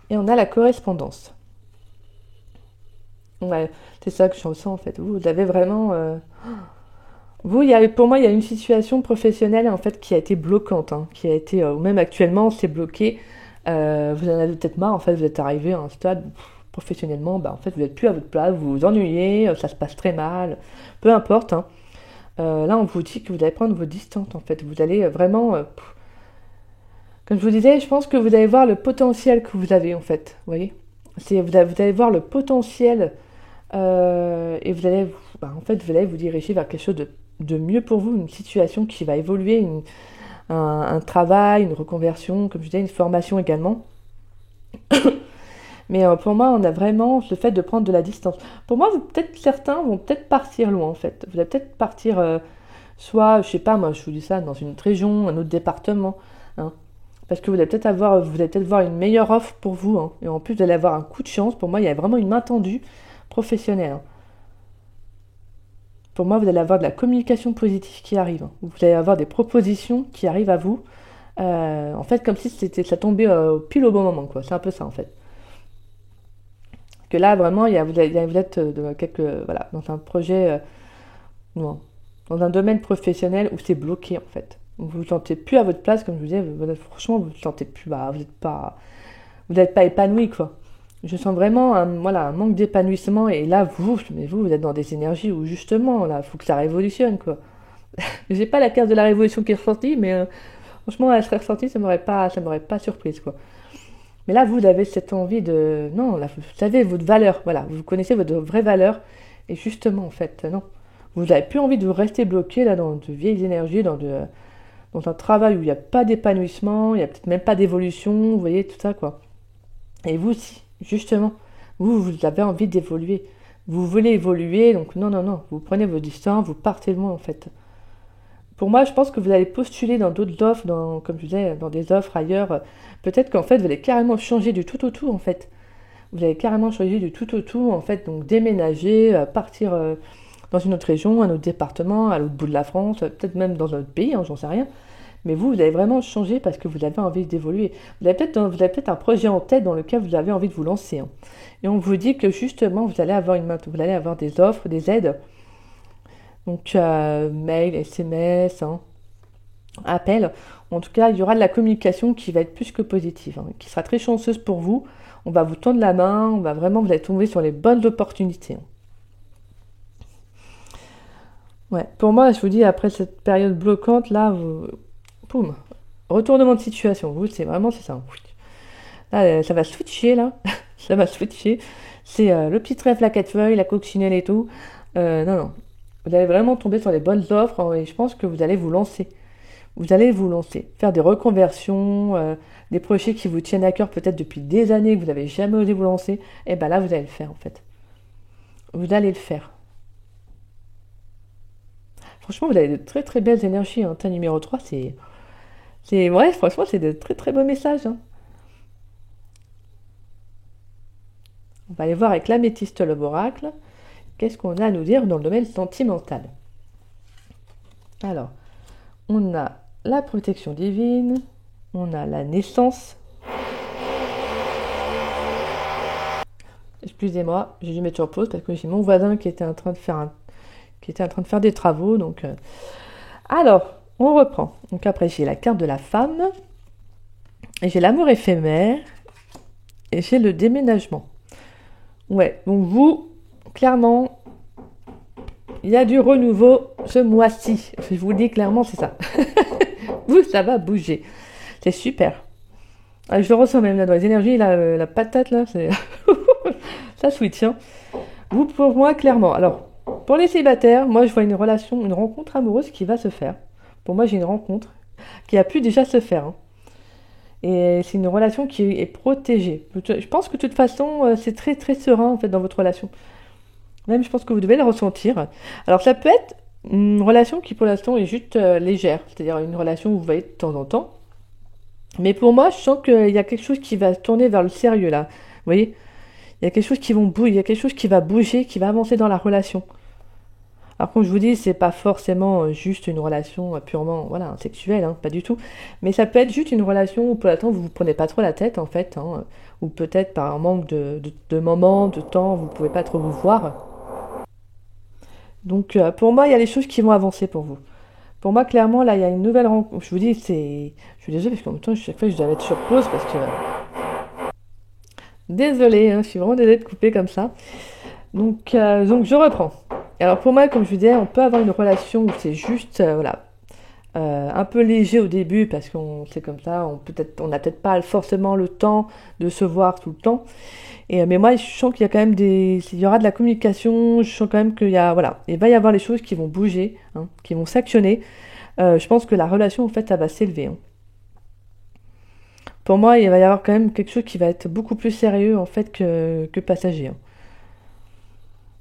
et on a la correspondance. Ouais, c'est ça que je ressens en fait. Vous avez vraiment... pour moi, il y a une situation professionnelle en fait qui a été bloquante, hein, qui a été, même actuellement, c'est bloqué. Vous en avez peut-être marre, en fait, vous êtes arrivé à un stade professionnellement, bah, en fait, vous n'êtes plus à votre place, vous vous ennuyez, ça se passe très mal, peu importe, hein. Là, on vous dit que vous allez prendre vos distances, en fait. Vous allez vraiment, comme je vous disais, je pense que vous allez voir le potentiel que vous avez, en fait. Vous voyez, vous allez voir le potentiel et vous allez, en fait, vous allez vous diriger vers quelque chose de mieux pour vous, une situation qui va évoluer, un travail, une reconversion, comme je disais, une formation également. Mais pour moi, on a vraiment le fait de prendre de la distance. Pour moi, peut-être certains vont peut-être partir loin, en fait. Vous allez peut-être partir, soit, je sais pas, moi, je vous dis ça, dans une autre région, un autre département, hein. Parce que vous allez peut-être voir une meilleure offre pour vous, hein. Et en plus, vous allez avoir un coup de chance. Pour moi, il y a vraiment une main tendue professionnelle, hein. Pour moi, vous allez avoir de la communication positive qui arrive, hein. Vous allez avoir des propositions qui arrivent à vous. En fait, comme si ça tombait pile au bon moment, quoi. C'est un peu ça, en fait. Que là, vraiment, vous êtes voilà, dans un projet, non, dans un domaine professionnel où c'est bloqué, en fait. Vous ne vous sentez plus à votre place, comme je vous disais, franchement, vous ne vous sentez plus, vous n'êtes pas épanoui, quoi. Je sens vraiment voilà, un manque d'épanouissement. Et là, vous êtes dans des énergies où justement, là, il faut que ça révolutionne, quoi. J'ai pas la carte de la révolution qui est ressortie, mais franchement, elle serait ressortie, ça m'aurait pas surprise, quoi. Mais là, vous avez cette envie de... Non, là, vous savez votre valeur, voilà. Vous connaissez votre vraie valeur. Et justement, en fait, non. Vous n'avez plus envie de rester bloqué là dans de vieilles énergies, dans un travail où il n'y a pas d'épanouissement, il n'y a peut-être même pas d'évolution, vous voyez, tout ça, quoi. Et vous aussi, justement, vous avez envie d'évoluer. Vous voulez évoluer, donc non, non, non. Vous prenez vos distances, vous partez loin, en fait. Pour moi, je pense que vous allez postuler dans d'autres offres, comme je disais, dans des offres ailleurs. Peut-être qu'en fait, vous allez carrément changer du tout au tout, en fait. Vous allez carrément changer du tout au tout, en fait. Donc, déménager, partir dans une autre région, un autre département, à l'autre bout de la France, peut-être même dans un autre pays, hein, j'en sais rien. Mais vous allez vraiment changer parce que vous avez envie d'évoluer. Vous avez peut-être un projet en tête dans lequel vous avez envie de vous lancer, hein. Et on vous dit que justement, vous allez avoir des offres, des aides. Donc, mail, SMS, hein, appel. En tout cas, il y aura de la communication qui va être plus que positive, hein, qui sera très chanceuse pour vous. On va vous tendre la main, vous allez tomber sur les bonnes opportunités, hein. Ouais, pour moi, je vous dis, après cette période bloquante, là, poum, retournement de situation. Vous, c'est ça. Là, ça va switcher, là. Ça va switcher. C'est le petit trèfle à quatre feuilles, la coccinelle et tout. Non, non. Vous allez vraiment tomber sur les bonnes offres, hein, et je pense que vous allez vous lancer. Vous allez vous lancer. Faire des reconversions, des projets qui vous tiennent à cœur peut-être depuis des années, que vous n'avez jamais osé vous lancer. Et ben là, vous allez le faire, en fait. Vous allez le faire. Franchement, vous avez de très très belles énergies, hein. Tas numéro 3, ouais, franchement, c'est de très très beaux messages, hein. On va aller voir avec l'améthyste le oracle. Qu'est-ce qu'on a à nous dire dans le domaine sentimental? Alors, on a la protection divine, on a la naissance. Excusez-moi, j'ai dû mettre sur pause parce que j'ai mon voisin qui était en train de faire des travaux. Donc, alors, on reprend. Donc après, j'ai la carte de la femme, et j'ai l'amour éphémère, et j'ai le déménagement. Ouais, donc vous, clairement, il y a du renouveau ce mois-ci. Je vous le dis clairement, c'est ça. Vous, ça va bouger. C'est super. Ah, je le ressens même là dans les énergies, la patate là, ça switch, hein. Vous, pour moi, clairement. Alors, pour les célibataires, moi je vois une rencontre amoureuse qui va se faire. Pour moi, j'ai une rencontre qui a pu déjà se faire, hein. Et c'est une relation qui est protégée. Je pense que de toute façon, c'est très très serein en fait dans votre relation. Même, je pense que vous devez le ressentir. Alors, ça peut être une relation qui, pour l'instant, est juste légère. C'est-à-dire une relation où vous voyez de temps en temps. Mais pour moi, je sens qu'il y a quelque chose qui va tourner vers le sérieux, là. Vous voyez? Il y a quelque chose il y a quelque chose qui va bouger, qui va avancer dans la relation. Alors, comme je vous dis, c'est pas forcément juste une relation purement, voilà, sexuelle, hein, pas du tout. Mais ça peut être juste une relation où, pour l'instant, vous vous prenez pas trop la tête, en fait, hein, ou peut-être par un manque de moments, de temps, vous pouvez pas trop vous voir. Donc, pour moi, il y a des choses qui vont avancer pour vous. Pour moi, clairement, là, il y a une nouvelle rencontre. Je vous dis, je suis désolée, parce qu'en même temps, chaque fois, je dois être sur pause, parce que... Désolée, hein, je suis vraiment désolée de couper comme ça. Donc je reprends. Alors, pour moi, comme je vous disais, on peut avoir une relation où c'est juste, voilà, un peu léger au début, parce qu'on c'est comme ça, on n'a peut-être pas forcément le temps de se voir tout le temps. Mais moi, je sens qu'il y a quand même il y aura de la communication, je sens quand même voilà, il va y avoir les choses qui vont bouger, hein, qui vont s'actionner. Je pense que la relation, en fait, elle va s'élever, hein. Pour moi, il va y avoir quand même quelque chose qui va être beaucoup plus sérieux, en fait, que passager, hein.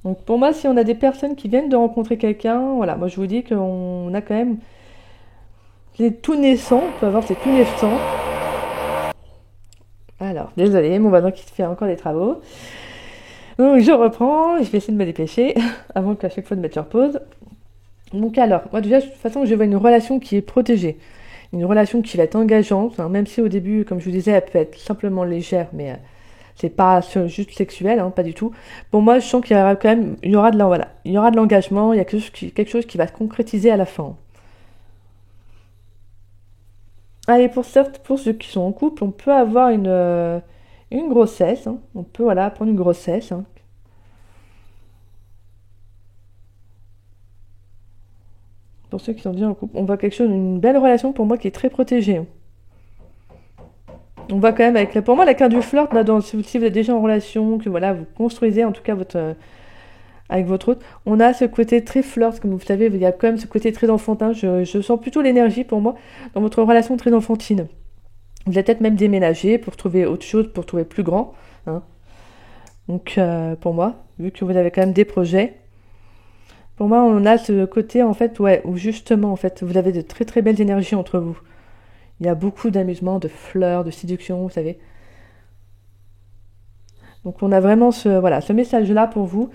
Donc, pour moi, si on a des personnes qui viennent de rencontrer quelqu'un, voilà, moi, je vous dis qu'on a quand même les tout naissants, on peut avoir ces tout naissants. Alors, désolé, mon voisin qui fait encore des travaux. Donc, je reprends, je vais essayer de me dépêcher avant qu'à chaque fois de mettre sur pause. Donc, alors, moi, déjà, de toute façon, je vois une relation qui est protégée. Une relation qui va être engageante, hein, même si au début, comme je vous disais, elle peut être simplement légère, mais c'est pas juste sexuel, hein, pas du tout. Pour moi, je sens qu'il y aura quand même, il y aura de l'engagement, il y a quelque chose qui va se concrétiser à la fin. Allez, pour ceux qui sont en couple, on peut avoir Une grossesse, hein. On peut voilà, prendre une grossesse, hein. Pour ceux qui sont déjà en couple, on voit quelque chose, une belle relation pour moi qui est très protégée, hein. On voit quand même avec, pour moi, la carte du flirt, là, si vous êtes déjà en relation, que voilà, vous construisez en tout cas avec votre autre, on a ce côté très flirt, comme vous savez, il y a quand même ce côté très enfantin. Je sens plutôt l'énergie pour moi dans votre relation très enfantine. Vous allez peut-être même déménager pour trouver autre chose, pour trouver plus grand, hein. Donc, pour moi, vu que vous avez quand même des projets, pour moi, on a ce côté, en fait, ouais, où justement, en fait, vous avez de très très belles énergies entre vous. Il y a beaucoup d'amusement, de fleurs, de séduction, vous savez. Donc, on a vraiment voilà, ce message-là pour vous.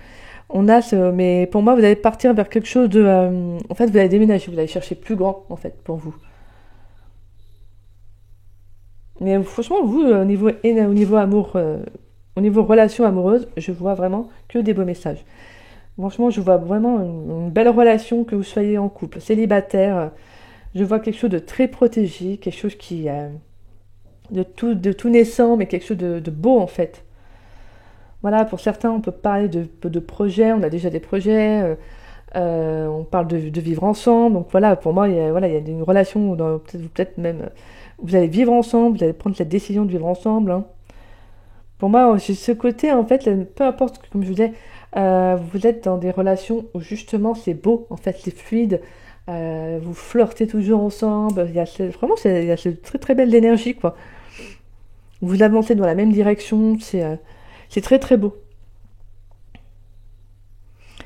Mais pour moi, vous allez partir vers quelque chose de, en fait, vous allez déménager, vous allez chercher plus grand, en fait, pour vous. Mais franchement, vous, au niveau amour, au niveau relation amoureuse, je vois vraiment que des beaux messages. Franchement, je vois vraiment une belle relation, que vous soyez en couple, célibataire. Je vois quelque chose de très protégé, quelque chose qui de tout naissant, mais quelque chose de beau en fait. Voilà, pour certains, on peut parler de projets, on a déjà des projets, on parle de vivre ensemble. Donc voilà, pour moi, voilà, il y a une relation, peut-être même, vous allez vivre ensemble, vous allez prendre cette décision de vivre ensemble, hein. Pour moi, j'ai ce côté, en fait, peu importe, comme je vous disais, vous êtes dans des relations où justement c'est beau, en fait, c'est fluide, vous flirtez toujours ensemble, vraiment, il y a cette très très belle énergie, quoi. Vous avancez dans la même direction, c'est très très beau.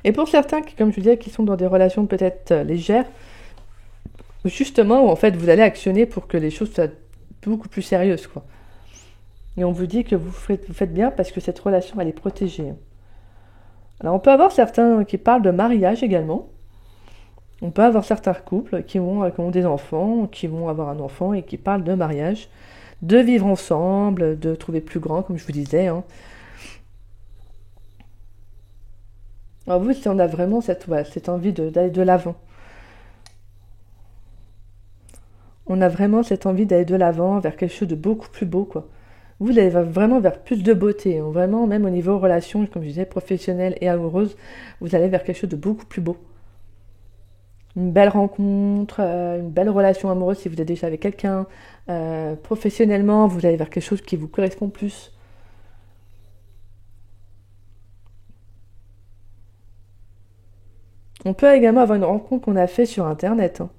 Et pour certains, comme je vous disais, qui sont dans des relations peut-être légères, justement, où en fait, vous allez actionner pour que les choses soient beaucoup plus sérieuses, quoi. Et on vous dit que vous faites bien parce que cette relation, elle est protégée. Alors, on peut avoir certains qui parlent de mariage également. On peut avoir certains couples qui ont des enfants, qui vont avoir un enfant et qui parlent de mariage, de vivre ensemble, de trouver plus grand, comme je vous disais, hein. Alors vous, si on a vraiment cette envie d'aller de l'avant. On a vraiment cette envie d'aller de l'avant vers quelque chose de beaucoup plus beau, quoi. Vous allez vraiment vers plus de beauté, hein. Vraiment, même au niveau relations, comme je disais, professionnelles et amoureuses, vous allez vers quelque chose de beaucoup plus beau. Une belle rencontre, une belle relation amoureuse si vous êtes déjà avec quelqu'un. Professionnellement, vous allez vers quelque chose qui vous correspond plus. On peut également avoir une rencontre qu'on a fait sur Internet, hein,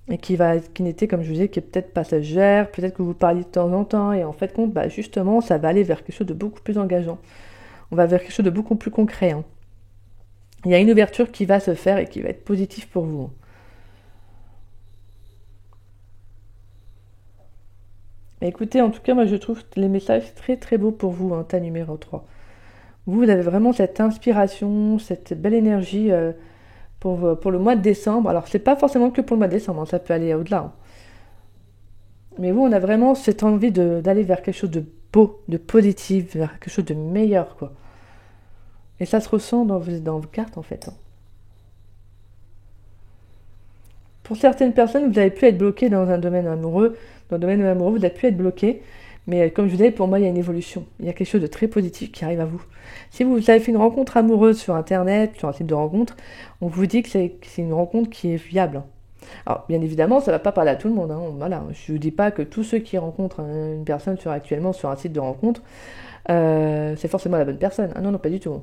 et qui n'était, comme je vous disais, qui est peut-être passagère, peut-être que vous parliez de temps en temps, et en fait, compte, bah, justement, ça va aller vers quelque chose de beaucoup plus engageant. On va vers quelque chose de beaucoup plus concret, hein. Il y a une ouverture qui va se faire et qui va être positive pour vous. Mais écoutez, en tout cas, moi je trouve les messages très très beaux pour vous, hein, tas numéro 3. Vous avez vraiment cette inspiration, cette belle énergie pour le mois de décembre. Alors, c'est pas forcément que pour le mois de décembre, hein, ça peut aller au-delà, hein. Mais vous, on a vraiment cette envie d'aller vers quelque chose de beau, de positif, vers quelque chose de meilleur, quoi. Et ça se ressent dans vos cartes, en fait, hein. Pour certaines personnes, vous avez pu être bloqué dans un domaine amoureux. Dans le domaine amoureux, vous avez pu être bloqué. Mais comme je vous disais, pour moi, il y a une évolution. Il y a quelque chose de très positif qui arrive à vous. Si vous avez fait une rencontre amoureuse sur Internet, sur un site de rencontre, on vous dit que c'est une rencontre qui est viable. Alors, bien évidemment, ça ne va pas parler à tout le monde, hein. Voilà. Je ne vous dis pas que tous ceux qui rencontrent une personne actuellement sur un site de rencontre, c'est forcément la bonne personne. Ah non, non, pas du tout.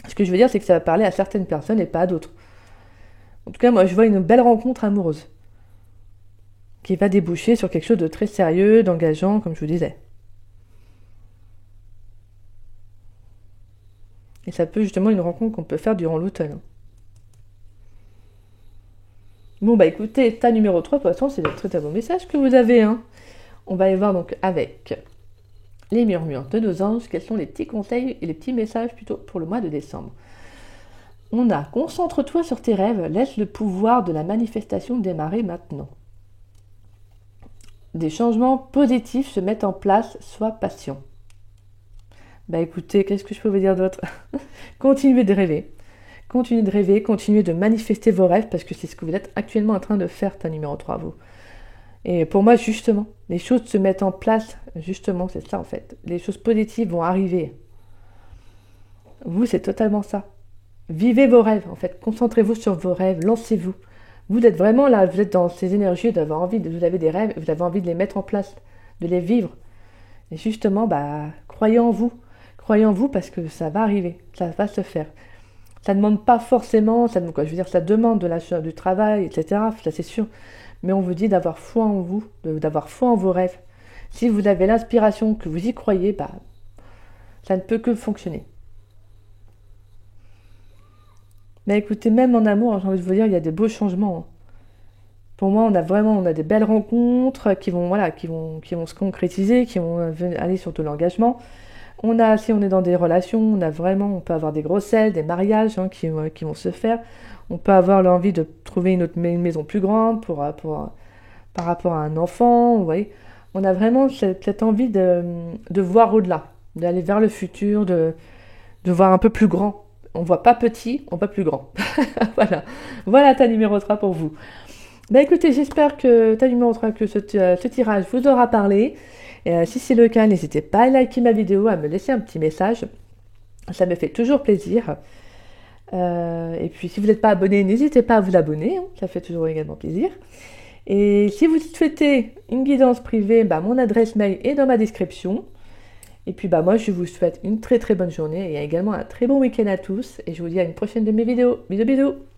Ce que je veux dire, c'est que ça va parler à certaines personnes et pas à d'autres. En tout cas, moi, je vois une belle rencontre amoureuse qui va déboucher sur quelque chose de très sérieux, d'engageant, comme je vous disais. Et ça peut justement une rencontre qu'on peut faire durant l'automne. Bon, bah écoutez, tas numéro 3, pour l'instant, c'est le très très bon message que vous avez, hein. On va aller voir donc avec les murmures de nos anges, quels sont les petits conseils et les petits messages plutôt pour le mois de décembre. On a, concentre-toi sur tes rêves, laisse le pouvoir de la manifestation démarrer maintenant. Des changements positifs se mettent en place, sois patient. Bah écoutez, qu'est-ce que je peux vous dire d'autre? Continuez de rêver. Continuez de rêver, continuez de manifester vos rêves parce que c'est ce que vous êtes actuellement en train de faire, ta numéro 3, vous. Et pour moi, justement, les choses se mettent en place. Justement, c'est ça en fait. Les choses positives vont arriver. Vous, c'est totalement ça. Vivez vos rêves, en fait. Concentrez-vous sur vos rêves. Lancez-vous. Vous êtes vraiment là. Vous êtes dans ces énergies d'avoir envie. Vous avez des rêves. Vous avez envie de les mettre en place, de les vivre. Et justement, croyez en vous. Croyez en vous parce que ça va arriver. Ça va se faire. Ça ne demande pas forcément. Ça demande du travail, etc. Ça, c'est sûr. Mais on vous dit d'avoir foi en vous, d'avoir foi en vos rêves. Si vous avez l'inspiration, que vous y croyez, ça ne peut que fonctionner. Mais écoutez, même en amour, j'ai envie de vous dire, il y a des beaux changements. Pour moi, on a des belles rencontres qui vont se concrétiser, qui vont aller sur de l'engagement. Si on est dans des relations, on peut avoir des grossesses, des mariages qui vont se faire. On peut avoir l'envie de trouver une maison plus grande par rapport à un enfant, vous voyez. On a vraiment cette envie de voir au-delà, d'aller vers le futur, de voir un peu plus grand. On voit pas petit, on voit plus grand. Voilà ta numéro 3 pour vous. Écoutez, j'espère que ta numéro 3, que ce tirage vous aura parlé. Et, si c'est le cas, n'hésitez pas à liker ma vidéo, à me laisser un petit message. Ça me fait toujours plaisir. Et puis, si vous n'êtes pas abonné, n'hésitez pas à vous abonner. Ça fait toujours également plaisir. Et si vous souhaitez une guidance privée, mon adresse mail est dans ma description. Et puis moi, je vous souhaite une très très bonne journée et également un très bon week-end à tous. Et je vous dis à une prochaine de mes vidéos. Bisous bisous.